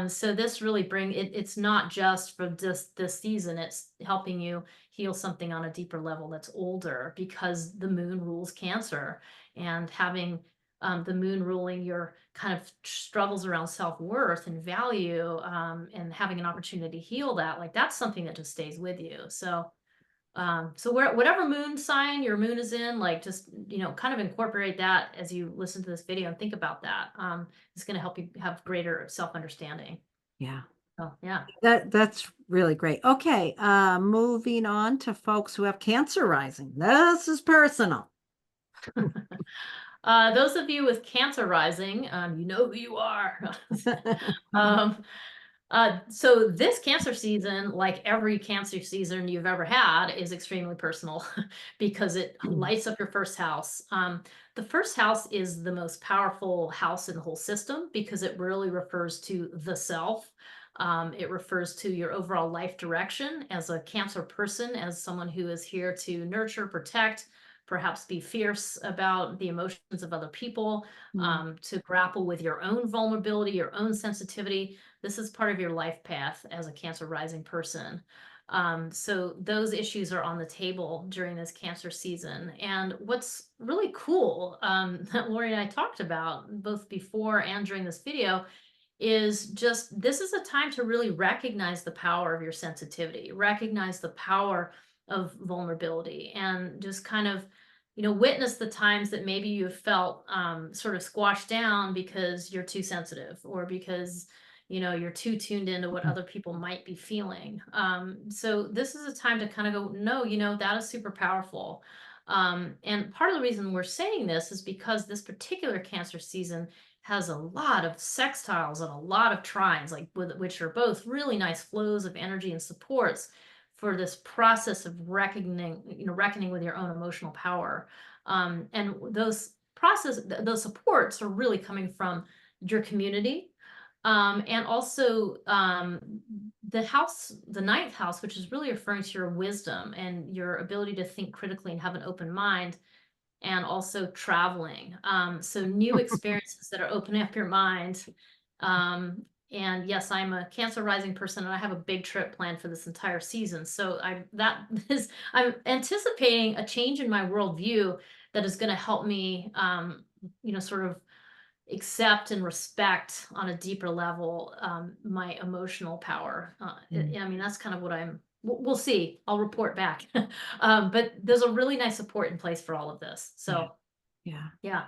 So this really it's not just for this season, it's helping you heal something on a deeper level that's older because the moon rules Cancer, and having the moon ruling your kind of struggles around self-worth and value, and having an opportunity to heal that, like that's something that just stays with you. So whatever moon sign your moon is in, like just kind of incorporate that as you listen to this video and think about that. It's going to help you have greater self-understanding. Yeah. Oh yeah. That's really great. Okay, moving on to folks who have Cancer rising. This is personal. Those of you with Cancer rising, you know who you are. um, so this Cancer season, like every Cancer season you've ever had, is extremely personal because it lights up your first house. The first house is the most powerful house in the whole system because it really refers to the self. It refers to your overall life direction as a Cancer person, as someone who is here to nurture, protect, perhaps be fierce about the emotions of other people, Mm. to grapple with your own vulnerability, your own sensitivity. This is part of your life path as a Cancer rising person. So those issues are on the table during this Cancer season. And what's really cool, that Laurie and I talked about both before and during this video, is just this is a time to really recognize the power of your sensitivity, recognize the power of vulnerability, and just kind of witness the times that maybe you have felt sort of squashed down because you're too sensitive, or because you're too tuned into what other people might be feeling. So this is a time to kind of go, no, that is super powerful. And part of the reason we're saying this is because this particular Cancer season has a lot of sextiles and a lot of trines, like which are both really nice flows of energy and supports for this process of reckoning with your own emotional power. And those supports are really coming from your community, and also the ninth house, which is really referring to your wisdom and your ability to think critically and have an open mind, and also traveling. So new experiences that are opening up your mind. And yes, I'm a Cancer rising person, and I have a big trip planned for this entire season. So I'm anticipating a change in my worldview that is going to help me, sort of accept and respect on a deeper level, my emotional power. I mean, that's kind of what we'll see. I'll report back. But there's a really nice support in place for all of this. Yeah. So, Yeah. yeah.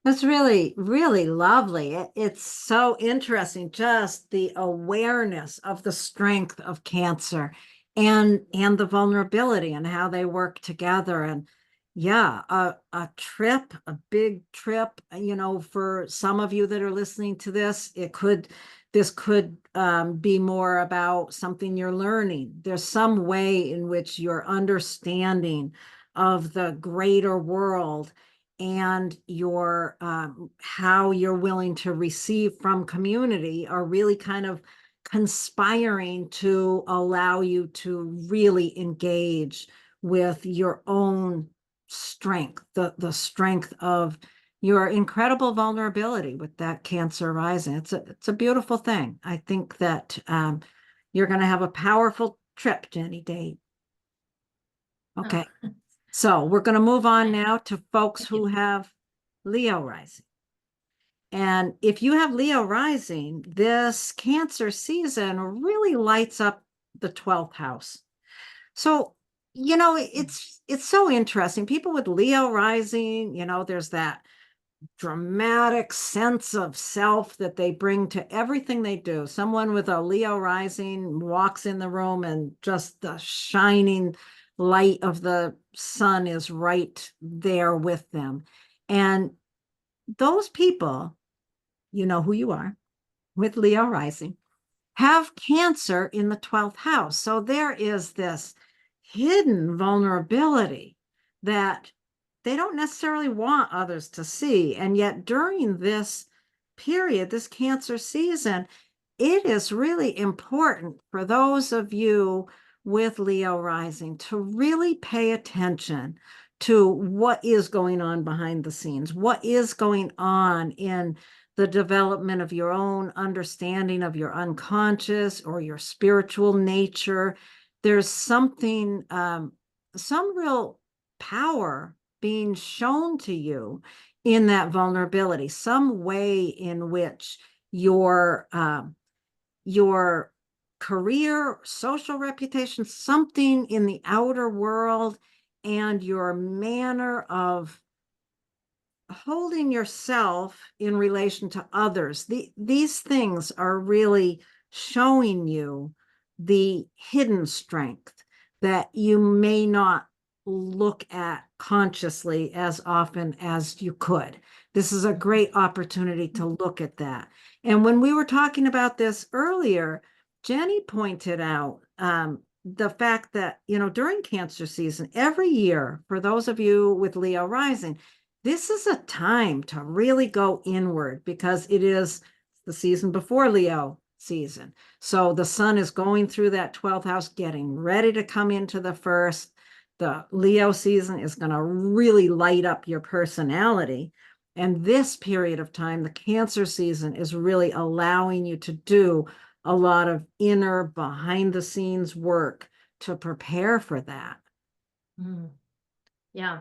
That's really, really lovely. It's so interesting, just the awareness of the strength of Cancer and the vulnerability and how they work together. And yeah, a trip, a big trip, for some of you that are listening to this, this could be more about something you're learning. There's some way in which your understanding of the greater world and your how you're willing to receive from community are really kind of conspiring to allow you to really engage with your own strength, the strength of your incredible vulnerability with that Cancer rising. It's a beautiful thing. I think that you're going to have a powerful trip, Jenny Date. Oh, Okay. So we're going to move on nice. now to folks Thank you. who have Leo rising. And if you have Leo rising, this Cancer season really lights up the 12th house. So, it's so interesting. People with Leo rising, there's that dramatic sense of self that they bring to everything they do. Someone with a Leo rising walks in the room and just the shining light of the sun is right there with them. And those people, you know who you are, with Leo rising, have Cancer in the 12th house. So there is this hidden vulnerability that they don't necessarily want others to see. And yet during this period, this Cancer season, it is really important for those of you with Leo rising to really pay attention to what is going on behind the scenes, what is going on in the development of your own understanding of your unconscious or your spiritual nature. There's something, some real power being shown to you in that vulnerability, some way in which your career, social reputation, something in the outer world, and your manner of holding yourself in relation to others. These things are really showing you the hidden strength that you may not look at consciously as often as you could. This is a great opportunity to look at that. And when we were talking about this earlier, Jenny pointed out the fact that, during Cancer season, every year, for those of you with Leo rising, this is a time to really go inward because it is the season before Leo season. So the sun is going through that 12th house, getting ready to come into the first. The Leo season is going to really light up your personality. And this period of time, the Cancer season, is really allowing you to do a lot of inner behind the scenes work to prepare for that. Mm. Yeah.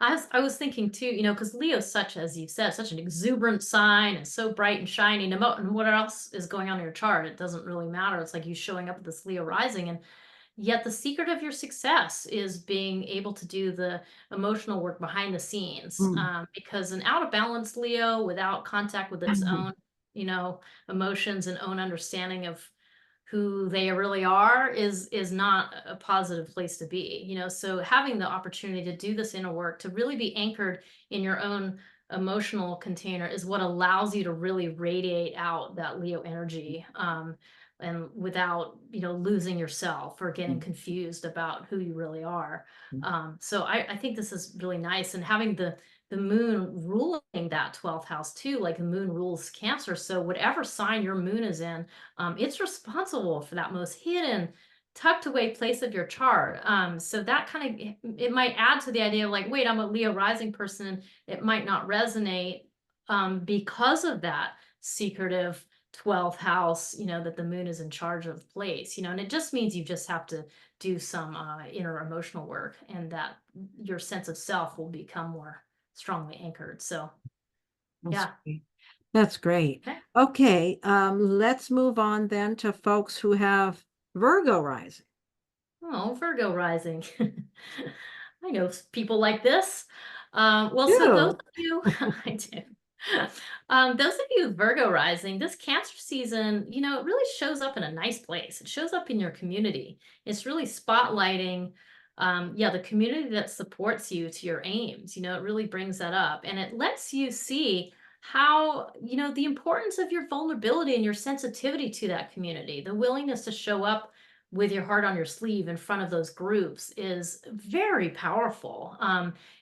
I was thinking too, because Leo's such, as you said, such an exuberant sign and so bright and shiny. And what else is going on in your chart? It doesn't really matter. It's like you showing up with this Leo rising, and yet the secret of your success is being able to do the emotional work behind the scenes. Mm. Because an out of balance Leo, without contact with its own, emotions and own understanding of who they really are, is not a positive place to be. So having the opportunity to do this inner work, to really be anchored in your own emotional container is what allows you to really radiate out that Leo energy, and without, losing yourself or getting confused about who you really are. So I think this is really nice, and having the moon ruling that 12th house too, like the moon rules Cancer. So whatever sign your moon is in, it's responsible for that most hidden, tucked away place of your chart. So that kind of, it might add to the idea of like, wait, I'm a Leo rising person. It might not resonate, because of that secretive 12th house, that the moon is in charge of place, and it just means you just have to do some inner emotional work, and that your sense of self will become more strongly anchored. So That's yeah. great. That's great. Okay. Okay, let's move on then to folks who have Virgo rising. Oh, Virgo rising. I know people like this. Well, so those Ew. of you, I do. Those of you with Virgo rising, this Cancer season, it really shows up in a nice place. It shows up in your community. It's really spotlighting, the community that supports you to your aims. It really brings that up, and it lets you see how, the importance of your vulnerability and your sensitivity to that community, the willingness to show up with your heart on your sleeve in front of those groups is very powerful.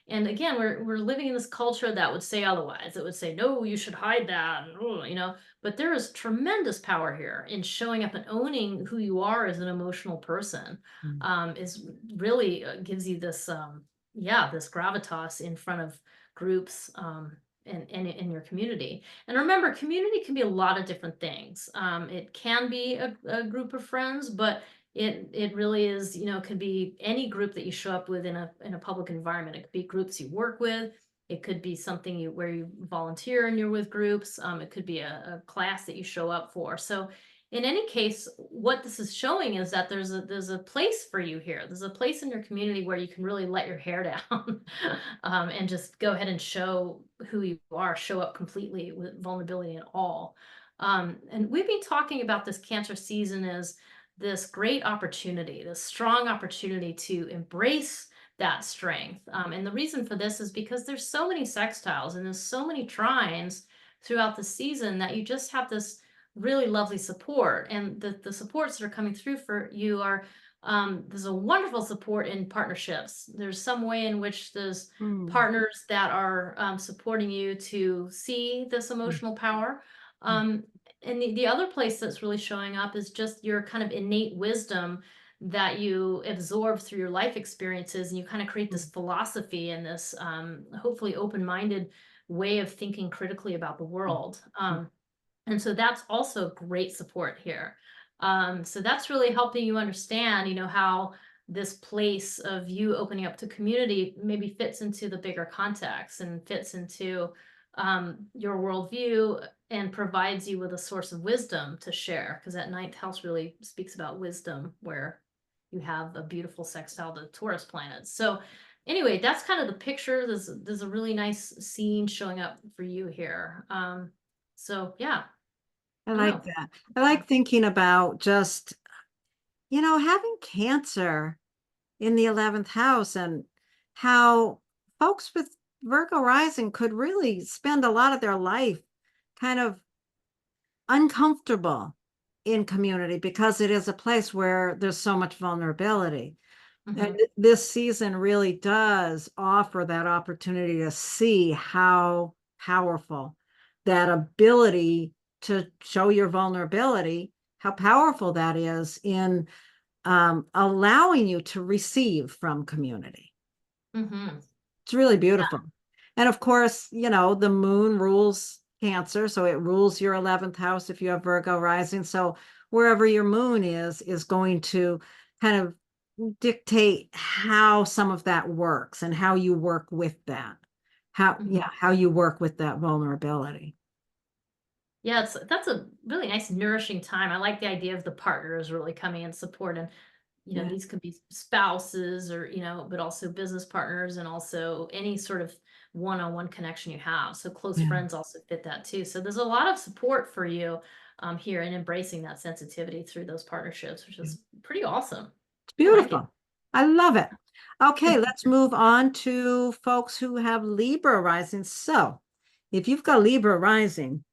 And again, we're living in this culture that would say otherwise. It would say, no, you should hide that, and, but there is tremendous power here in showing up and owning who you are as an emotional person. Is really gives you this, this gravitas in front of groups. And in your community. And remember, community can be a lot of different things. It can be a group of friends, but it really is, could be any group that you show up with in a public environment. It could be groups you work with. It could be something where you volunteer and you're with groups. It could be a class that you show up for. So in any case, what this is showing is that there's a place for you here. There's a place in your community where you can really let your hair down, and just go ahead and show who you are, show up completely with vulnerability and all. And we've been talking about this Cancer season as this great opportunity, this strong opportunity to embrace that strength. And the reason for this is because there's so many sextiles and there's so many trines throughout the season that you just have this really lovely support. And the supports that are coming through for you are, there's a wonderful support in partnerships. There's some way in which there's partners that are supporting you to see this emotional power. And the other place that's really showing up is just your kind of innate wisdom that you absorb through your life experiences, and you kind of create this philosophy and this hopefully open-minded way of thinking critically about the world. And so that's also great support here. So that's really helping you understand, how this place of you opening up to community maybe fits into the bigger context and fits into your worldview, and provides you with a source of wisdom to share, because that ninth house really speaks about wisdom, where you have a beautiful sextile to Taurus planets. So anyway, that's kind of the picture. There's a really nice scene showing up for you here. So yeah. I like that. I like thinking about just, having Cancer in the 11th house, and how folks with Virgo rising could really spend a lot of their life kind of uncomfortable in community because it is a place where there's so much vulnerability. And this season really does offer that opportunity to see how powerful that ability to show your vulnerability, how powerful that is in allowing you to receive from community. It's really beautiful. And of course, the moon rules Cancer, so it rules your 11th house if you have Virgo rising. So wherever your moon is going to kind of dictate how some of that works and how you work with that. How you work with that vulnerability. Yeah, that's a really nice nourishing time. I like the idea of the partners really coming in support, and these could be spouses, or but also business partners, and also any sort of one-on-one connection you have. So close friends also fit that too. So there's a lot of support for you here in embracing that sensitivity through those partnerships, which is pretty awesome. It's beautiful. I love it. Okay, let's move on to folks who have Libra rising. So if you've got Libra rising,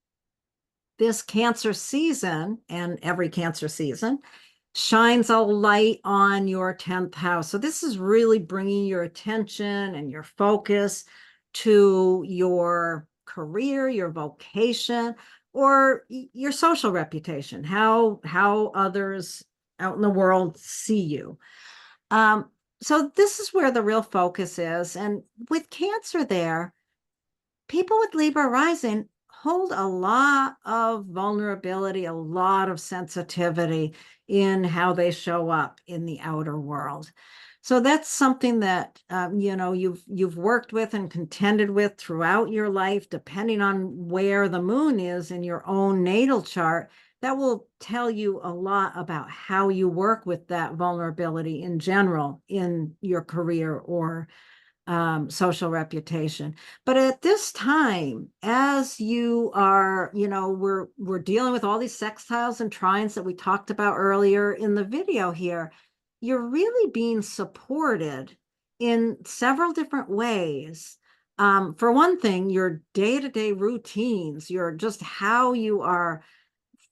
this Cancer season and every Cancer season shines a light on your 10th house. So this is really bringing your attention and your focus to your career, your vocation, or your social reputation, how others out in the world see you. So this is where the real focus is. And with Cancer there, people with Libra rising hold a lot of vulnerability, a lot of sensitivity in how they show up in the outer world. So that's something that you've worked with and contended with throughout your life, depending on where the moon is in your own natal chart. That will tell you a lot about how you work with that vulnerability in general in your career or social reputation. But at this time, as you are, we're dealing with all these sextiles and trines that we talked about earlier in the video here. You're really being supported in several different ways. For one thing, your day-to-day routines, your just how you are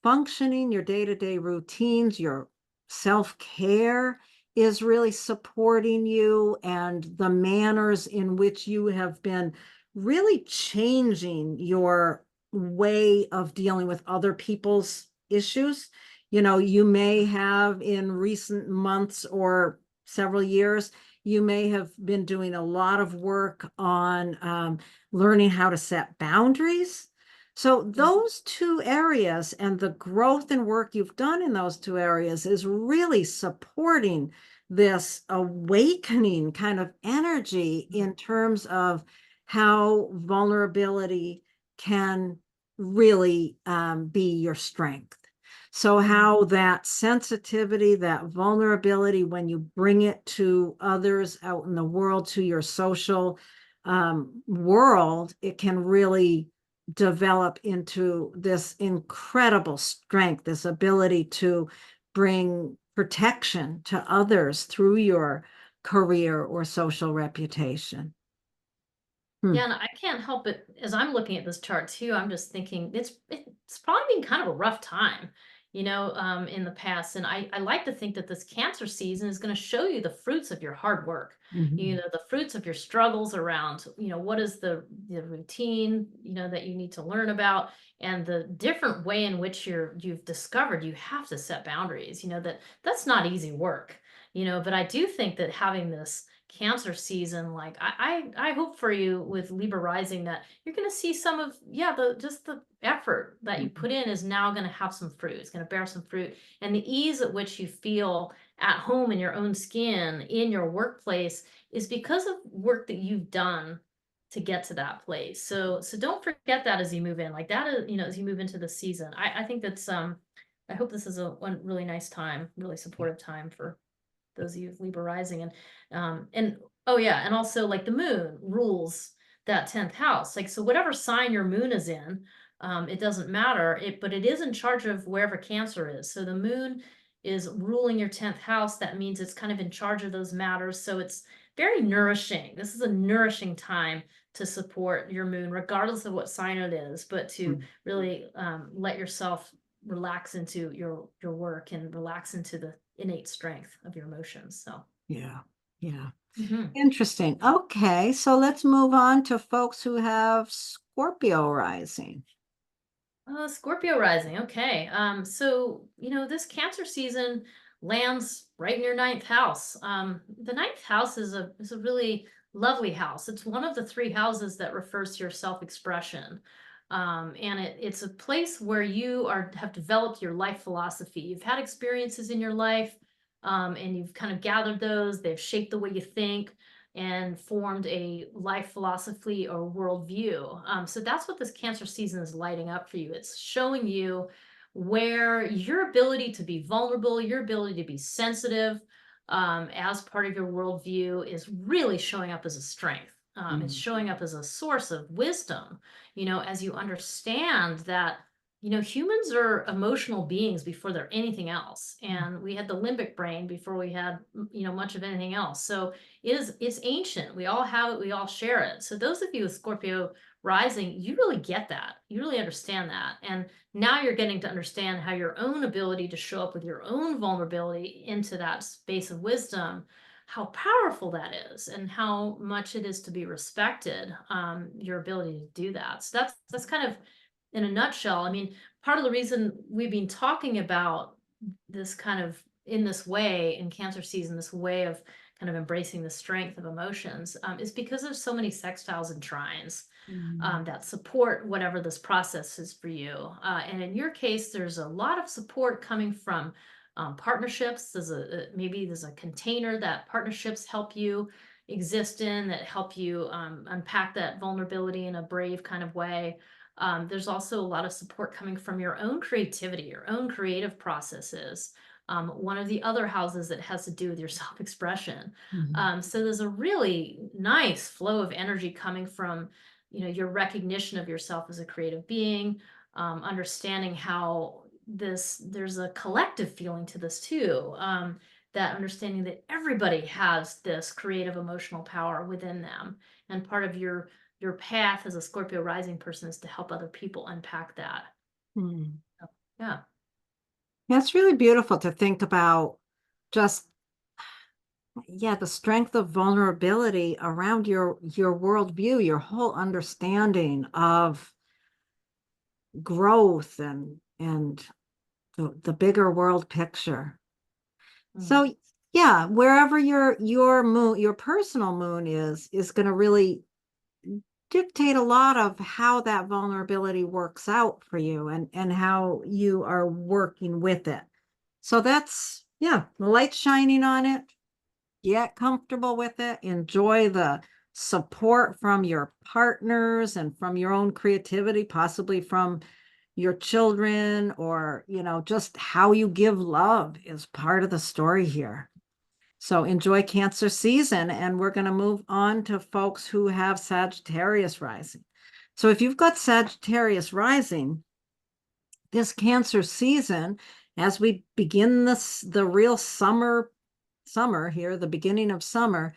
functioning, your day-to-day routines, your self-care is really supporting you, and the manners in which you have been really changing your way of dealing with other people's issues. You may have in recent months or several years, you may have been doing a lot of work on learning how to set boundaries. So those two areas and the growth and work you've done in those two areas is really supporting this awakening kind of energy in terms of how vulnerability can really be your strength. So how that sensitivity, that vulnerability, when you bring it to others out in the world, to your social world, it can really develop into this incredible strength, this ability to bring protection to others through your career or social reputation. Yeah, and I can't help it as I'm looking at this chart too. I'm just thinking it's probably been kind of a rough time, in the past. And I like to think that this Cancer season is going to show you the fruits of your hard work, Mhm. the fruits of your struggles around, what is the routine, that you need to learn about, and the different way in which you've discovered you have to set boundaries. That's not easy work, but I do think that having this Cancer season, like I hope for you with Libra rising that you're going to see some of the effort that you put in is now going to have some fruit. It's going to bear some fruit, and the ease at which you feel at home in your own skin in your workplace is because of work that you've done to get to that place. So don't forget that as you move in, like that is, as you move into the season. I think that's I hope this is a one really nice time, really supportive time for those of you with Libra rising. And oh yeah, and also like the moon rules that 10th house. Like, so whatever sign your moon is in, it doesn't matter. But it is in charge of wherever Cancer is. So the moon is ruling your 10th house. That means it's kind of in charge of those matters. So it's very nourishing. This is a nourishing time to support your moon, regardless of what sign it is, but to really let yourself relax into your work and relax into the innate strength of your emotions. So Yeah, yeah. mhm. Interesting. Okay, so let's move on to folks who have Scorpio rising. Scorpio rising. Okay. So this Cancer season lands right in your ninth house. The ninth house is a really lovely house. It's one of the three houses that refers to your self-expression. And it's a place where you have developed your life philosophy. You've had experiences in your life, and you've kind of gathered those. They've shaped the way you think and formed a life philosophy or worldview. So that's what this Cancer season is lighting up for you. It's showing you where your ability to be vulnerable, your ability to be sensitive, as part of your worldview is really showing up as a strength. It's showing up as a source of wisdom, as you understand that Humans are emotional beings before they're anything else. And we had the limbic brain before we had, much of anything else. So it's ancient. We all have it, we all share it. So those of you with Scorpio rising, you really get that. You really understand that. And now you're getting to understand how your own ability to show up with your own vulnerability into that space of wisdom, how powerful that is and how much it is to be respected, your ability to do that. So that's kind of in a nutshell. I mean, part of the reason we've been talking about this kind of in this way in Cancer season, this way of kind of embracing the strength of emotions, is because there's so many sextiles and trines, that support whatever this process is for you. And in your case, there's a lot of support coming from partnerships. Maybe there's a container that partnerships help you exist in, that help you unpack that vulnerability in a brave kind of way. There's also a lot of support coming from your own creativity, your own creative processes. One of the other houses that has to do with your self-expression. So there's a really nice flow of energy coming from, your recognition of yourself as a creative being, understanding how there's a collective feeling to this too. That understanding that everybody has this creative emotional power within them, and part of your path as a Scorpio rising person is to help other people unpack that. Hmm. So, yeah. Yeah, it's really beautiful to think about just, yeah, the strength of vulnerability around your worldview, your whole understanding of growth and the bigger world picture. Mm. So yeah, wherever your moon, your personal moon is going to really dictate a lot of how that vulnerability works out for you and how you are working with it. So that's, yeah, the light's shining on it. Get comfortable with it. Enjoy the support from your partners and from your own creativity, possibly from your children, or, just how you give love is part of the story here. So enjoy Cancer season, and we're going to move on to folks who have Sagittarius rising. So if you've got Sagittarius rising, this Cancer season, as we begin the real summer here, the beginning of summer,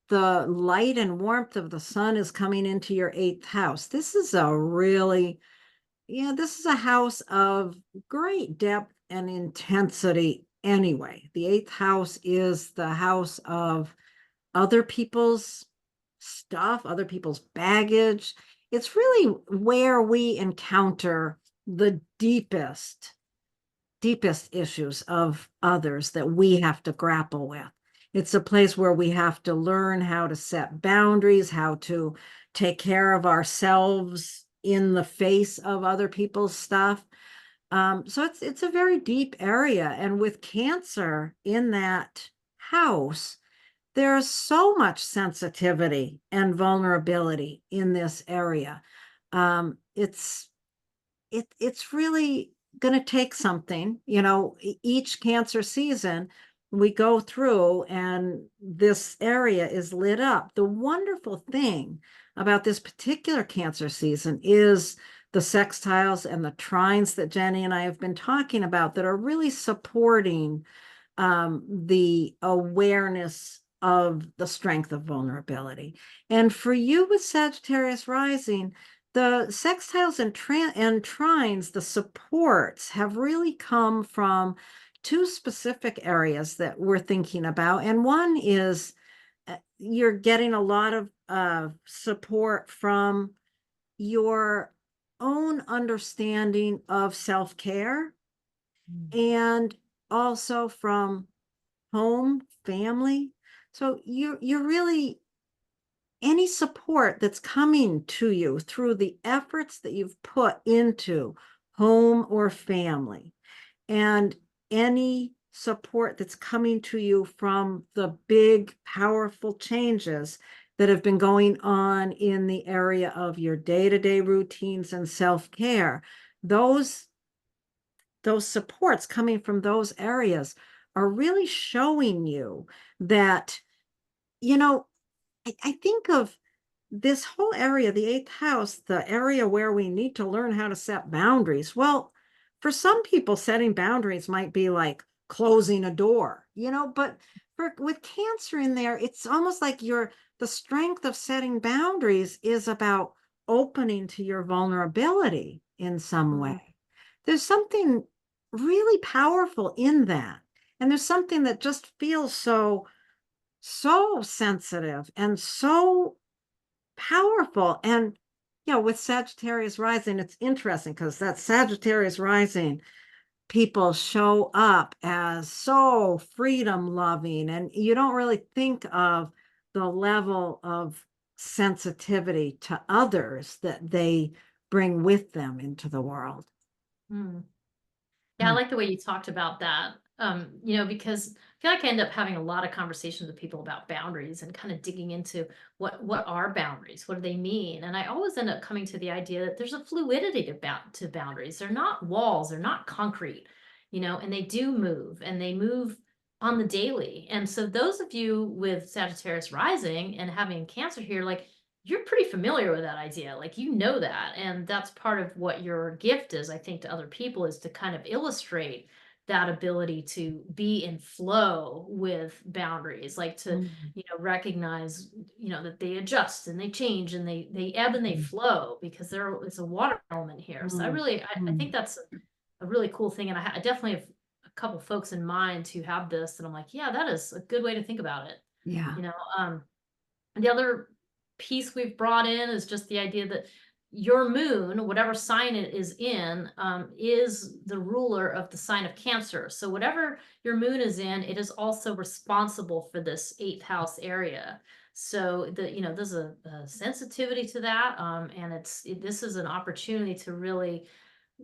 the light and warmth of the sun is coming into your 8th house. This is a really, this is a house of great depth and intensity anyway. The 8th house is the house of other people's stuff, other people's baggage. It's really where we encounter the deepest issues of others that we have to grapple with. It's a place where we have to learn how to set boundaries, how to take care of ourselves in the face of other people's stuff. So it's a very deep area. And with Cancer in that house, there's so much sensitivity and vulnerability in this area. It's really going to take something. Each Cancer season we go through and this area is lit up. The wonderful thing about this particular Cancer season is the sextiles and the trines that Jenny and I have been talking about that are really supporting the awareness of the strength of vulnerability. And for you with Sagittarius rising, the sextiles and trines, the supports have really come from two specific areas that we're thinking about. And one is you're getting a lot of support from your own understanding of self-care, and also from home, family. So you're really, any support that's coming to you through the efforts that you've put into home or family, and any support that's coming to you from the big, powerful changes that have been going on in the area of your day-to-day routines and self-care, those supports coming from those areas are really showing you that, I think of this whole area, the eighth house, the area where we need to learn how to set boundaries. Well, for some people, setting boundaries might be like closing a door, but with Cancer in there, it's almost like the strength of setting boundaries is about opening to your vulnerability in some Mm. way. There's something really powerful in that. And there's something that just feels so sensitive and so powerful. And with Sagittarius rising, it's interesting because that Sagittarius rising people show up as so freedom loving, and you don't really think of the level of sensitivity to others that they bring with them into the world. Mm. Yeah, I Hmm. like the way you talked about that. Because I feel like I end up having a lot of conversations with people about boundaries and kind of digging into what are boundaries, what do they mean, and I always end up coming to the idea that there's a fluidity to boundaries. They're not walls, they're not concrete, and they do move, and they move on the daily. And so those of you with Sagittarius rising and having Cancer here, like you're pretty familiar with that idea. Like, that. And that's part of what your gift is, I think, to other people, is to kind of illustrate that ability to be in flow with boundaries, like to, Mm, recognize, that they adjust and they change and they ebb and they mm, flow because there is a water element here. So mm, I think mm. that's a really cool thing. And I definitely have a couple folks in mind who have this. And I'm like, yeah, that is a good way to think about it. Yeah. You know, and the other piece we've brought in is just the idea that your moon, whatever sign it is the ruler of the sign of Cancer. So whatever your moon is in, it is also responsible for this eighth house area. So there's a sensitivity to that, and this is an opportunity to really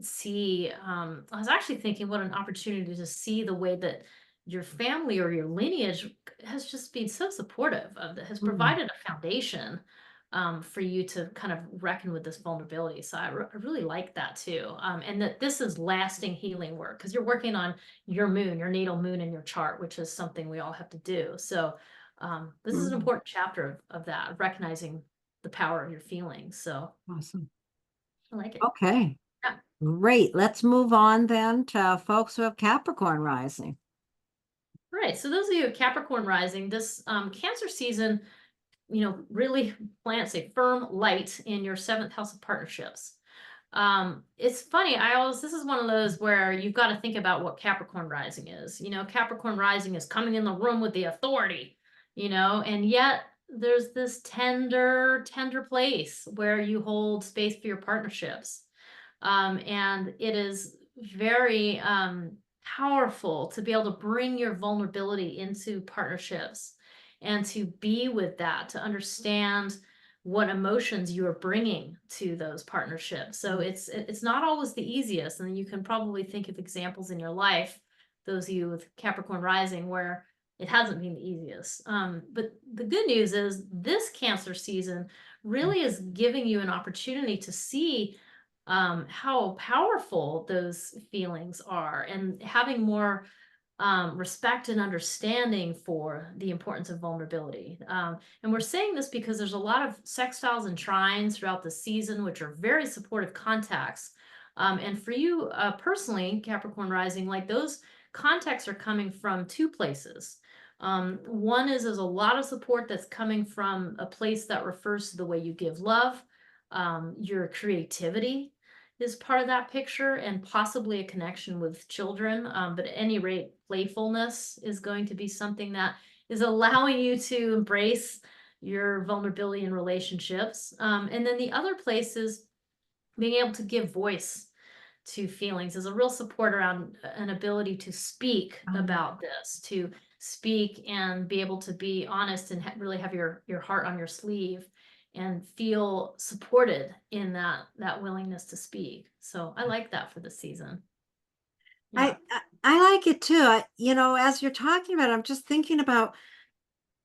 see. I was actually thinking what an opportunity to see the way that your family or your lineage has just been so supportive of that, has Mm, provided a foundation for you to kind of reckon with this vulnerability. So I really like that too. And that this is lasting healing work because you're working on your moon, your natal moon in your chart, which is something we all have to do. So this is an mm. important chapter of that, of recognizing the power of your feelings. So Awesome. I like it. Okay. Yeah. Great. Let's move on then to folks who have Capricorn rising. Right. So those of you at Capricorn rising, this Cancer season, really plants a firm light in your seventh house of partnerships. It's funny. This is one of those where you've got to think about what Capricorn rising is. Capricorn rising is coming in the room with the authority, and yet there's this tender place where you hold space for your partnerships. And it is very powerful to be able to bring your vulnerability into partnerships and to be with that, to understand what emotions you are bringing to those partnerships. So it's not always the easiest, and you can probably think of examples in your life, those of you with Capricorn rising, where it hasn't been the easiest. But the good news is this Cancer season really is giving you an opportunity to see how powerful those feelings are, and having more respect and understanding for the importance of vulnerability. And we're saying this because there's a lot of sextiles and trines throughout the season, which are very supportive contacts. And for you personally, Capricorn rising, like those contacts are coming from two places. One is there's a lot of support that's coming from a place that refers to the way you give love, your creativity is part of that picture, and possibly a connection with children. But at any rate, playfulness is going to be something that is allowing you to embrace your vulnerability in relationships. And then the other place is being able to give voice to feelings, is a real support around an ability to speak Um, about this, to speak and be able to be honest and really have your heart on your sleeve and feel supported in that willingness to speak. So I like that for the season. Yeah. I like it too. As you're talking about it, I'm just thinking about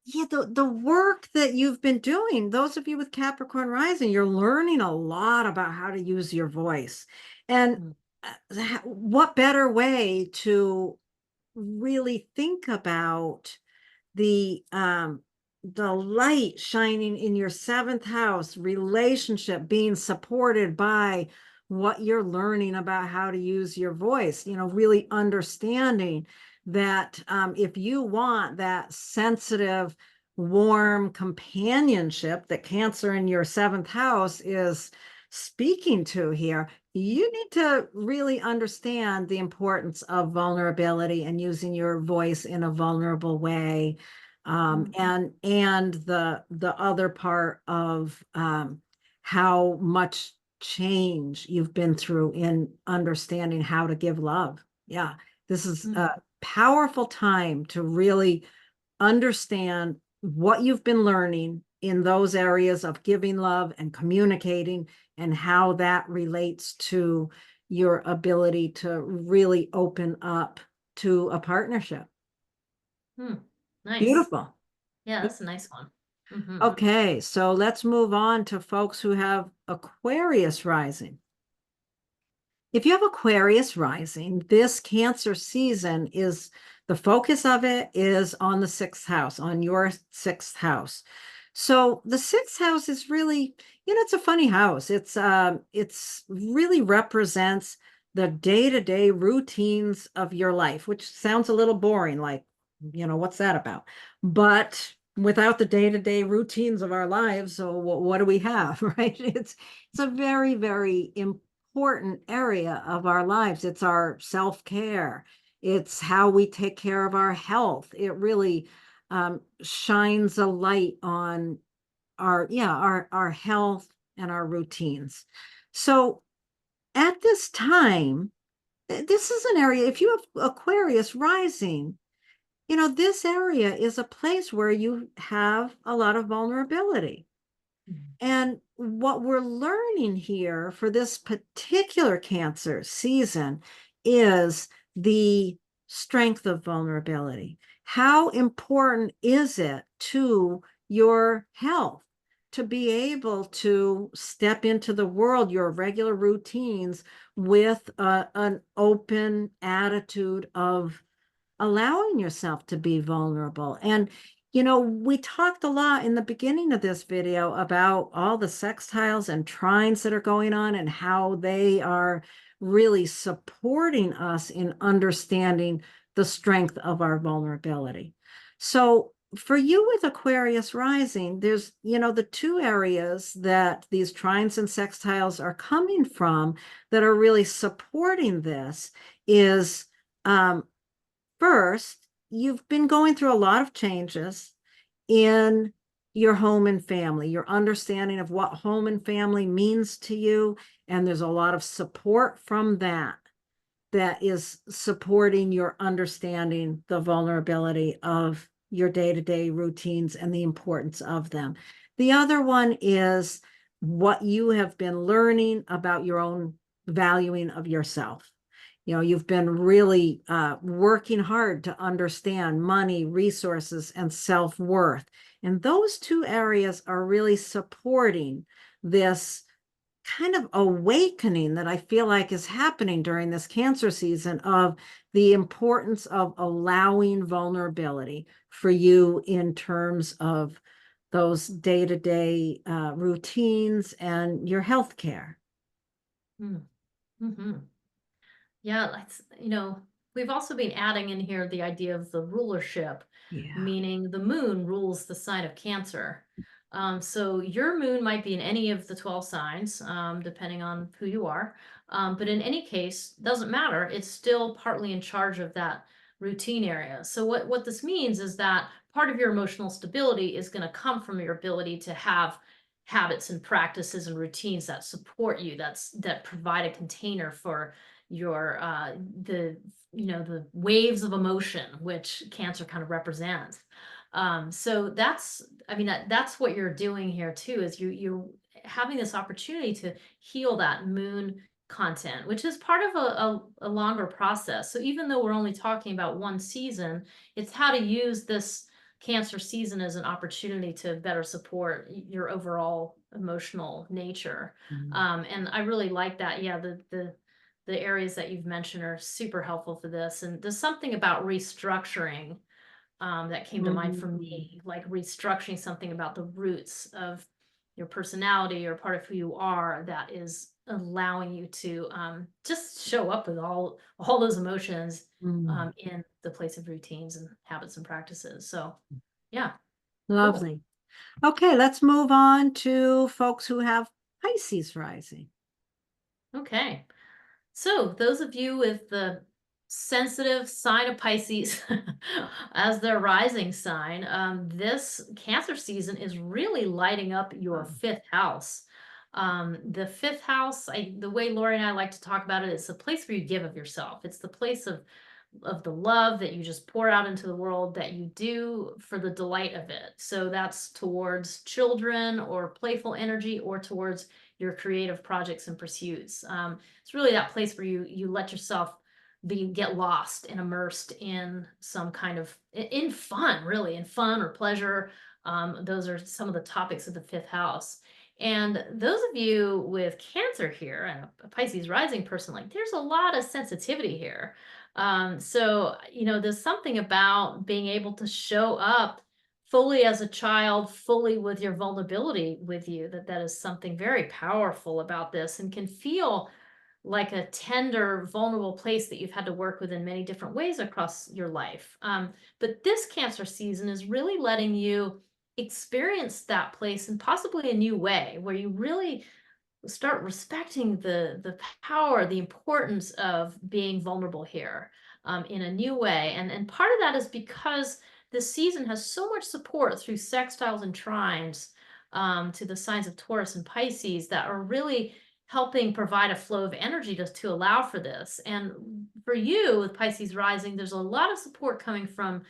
the work that you've been doing. Those of you with Capricorn rising, you're learning a lot about how to use your voice. And Mm. what better way to really think about the the light shining in your seventh house, relationship being supported by what you're learning about how to use your voice, really understanding that if you want that sensitive, warm companionship that Cancer in your seventh house is speaking to here, you need to really understand the importance of vulnerability and using your voice in a vulnerable way. And the other part of how much change you've been through in understanding how to give love. Yeah, this is Mm. a powerful time to really understand what you've been learning in those areas of giving love and communicating, and how that relates to your ability to really open up to a partnership. Hmm. Nice. Beautiful. Yeah, that's a nice one. Hmm. Okay, so let's move on to folks who have Aquarius rising. If you have Aquarius rising, this Cancer season is the focus of it is on the sixth house, on your sixth house. So the sixth house is really, it's a funny house. It's really represents the day-to-day routines of your life, which sounds a little boring, like, what's that about? But without the day-to-day routines of our lives, so what do we have, right? It's a very, very important area of our lives. It's our self-care. It's how we take care of our health. It really shines a light on our health and our routines. So at this time, this is an area, if you have Aquarius rising, this area is a place where you have a lot of vulnerability. And what we're learning here for this particular Cancer season is the strength of vulnerability. How important is it to your health to be able to step into the world, your regular routines, with an open attitude of allowing yourself to be vulnerable? And we talked a lot in the beginning of this video about all the sextiles and trines that are going on and how they are really supporting us in understanding the strength of our vulnerability. So for you with Aquarius rising, there's, the two areas that these trines and sextiles are coming from that are really supporting this is, first, you've been going through a lot of changes in your home and family, your understanding of what home and family means to you. And there's a lot of support from that is supporting your understanding the vulnerability of your day-to-day routines and the importance of them. The other one is what you have been learning about your own valuing of yourself. You've been really working hard to understand money, resources, and self-worth. And those two areas are really supporting this kind of awakening that I feel like is happening during this Cancer season of the importance of allowing vulnerability for you in terms of those day-to-day routines and your health care. Mm-hmm. Yeah, we've also been adding in here the idea of the rulership, Yeah. meaning the moon rules the sign of Cancer. So your moon might be in any of the 12 signs, depending on who you are. But in any case, doesn't matter. It's still partly in charge of that routine area. So what this means is that part of your emotional stability is going to come from your ability to have habits and practices and routines that support you, that provide a container for your the waves of emotion which Cancer kind of represents. So that's what you're doing here too, is you're having this opportunity to heal that moon content, which is part of a longer process. So even though we're only talking about one season, it's how to use this Cancer season as an opportunity to better support your overall emotional nature. Mhm. And I really like that. Yeah, the areas that you've mentioned are super helpful for this. And there's something about restructuring that came to mind for me, like restructuring something about the roots of your personality or part of who you are that is allowing you to just show up with all those emotions Mm. in the place of routines and habits and practices. So yeah, cool. Lovely. Okay, let's move on to folks who have Pisces rising. Okay. So, those of you with the sensitive sign of Pisces as their rising sign, this Cancer season is really lighting up your fifth house. The fifth house, the way Lori and I like to talk about it, it's the place where you give of yourself. It's the place of the love that you just pour out into the world that you do for the delight of it. So that's towards children or playful energy or towards your creative projects and pursuits. It's really that place where you let yourself get lost and immersed in some kind of in fun, really, in fun or pleasure. Those are some of the topics of the fifth house. And those of you with Cancer here and a Pisces rising person, like there's a lot of sensitivity here. So, there's something about being able to show up fully as a child, fully with your vulnerability with you, that is something very powerful about this and can feel like a tender, vulnerable place that you've had to work with in many different ways across your life. But this Cancer season is really letting you experience that place in possibly a new way where you really start respecting the power, the importance of being vulnerable here in a new way. And part of that is because this season has so much support through sextiles and trines to the signs of Taurus and Pisces that are really helping provide a flow of energy to allow for this. And for you with Pisces rising, there's a lot of support coming from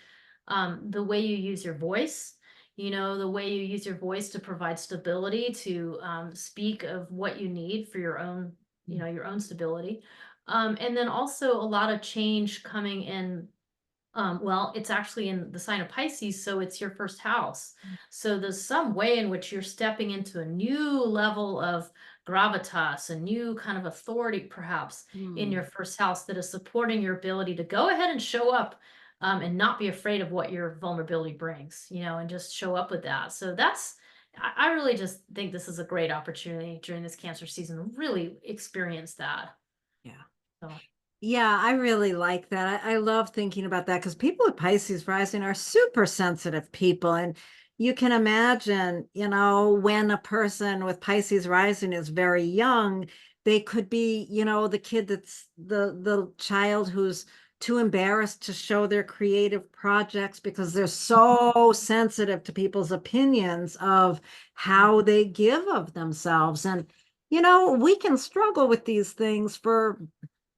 the way you use your voice, the way you use your voice to provide stability, to speak of what you need for your own, your own stability. And then also a lot of change coming in. Well, it's actually in the sign of Pisces, so it's your first house. So there's some way in which you're stepping into a new level of gravitas, a new kind of authority, perhaps, in your first house that is supporting your ability to go ahead and show up and not be afraid of what your vulnerability brings, and just show up with that. So I really just think this is a great opportunity during this Cancer season to really experience that. Yeah. So. Yeah, I really like that. I love thinking about that because people with Pisces rising are super sensitive people. And you can imagine, when a person with Pisces rising is very young, they could be, the kid that's the child who's too embarrassed to show their creative projects because they're so sensitive to people's opinions of how they give of themselves. And, we can struggle with these things for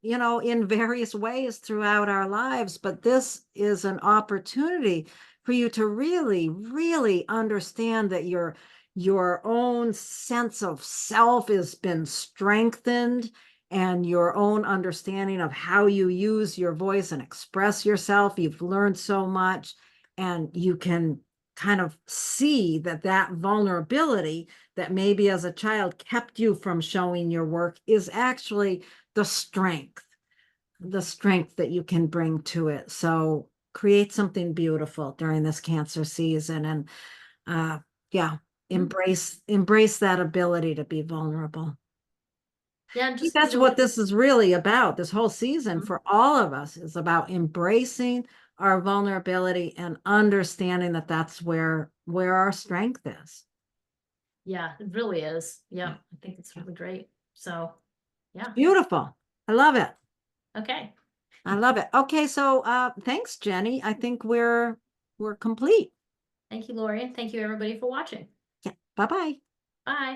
in various ways throughout our lives. But this is an opportunity for you to really, really understand that your own sense of self has been strengthened and your own understanding of how you use your voice and express yourself. You've learned so much, and you can kind of see that vulnerability that maybe as a child kept you from showing your work is actually the strength that you can bring to it. So create something beautiful during this Cancer season, and yeah, embrace that ability to be vulnerable. Yeah, I think just that's what this is really about. This whole season for all of us is about embracing our vulnerability and understanding that that's where our strength is. Yeah, it really is. Yeah, Yeah. I think it's really great. So, yeah. Beautiful. I love it. Okay. I love it. Okay, so thanks, Jenny. I think we're complete. Thank you, Lori, and thank you everybody for watching. Yeah. Bye-bye. Bye.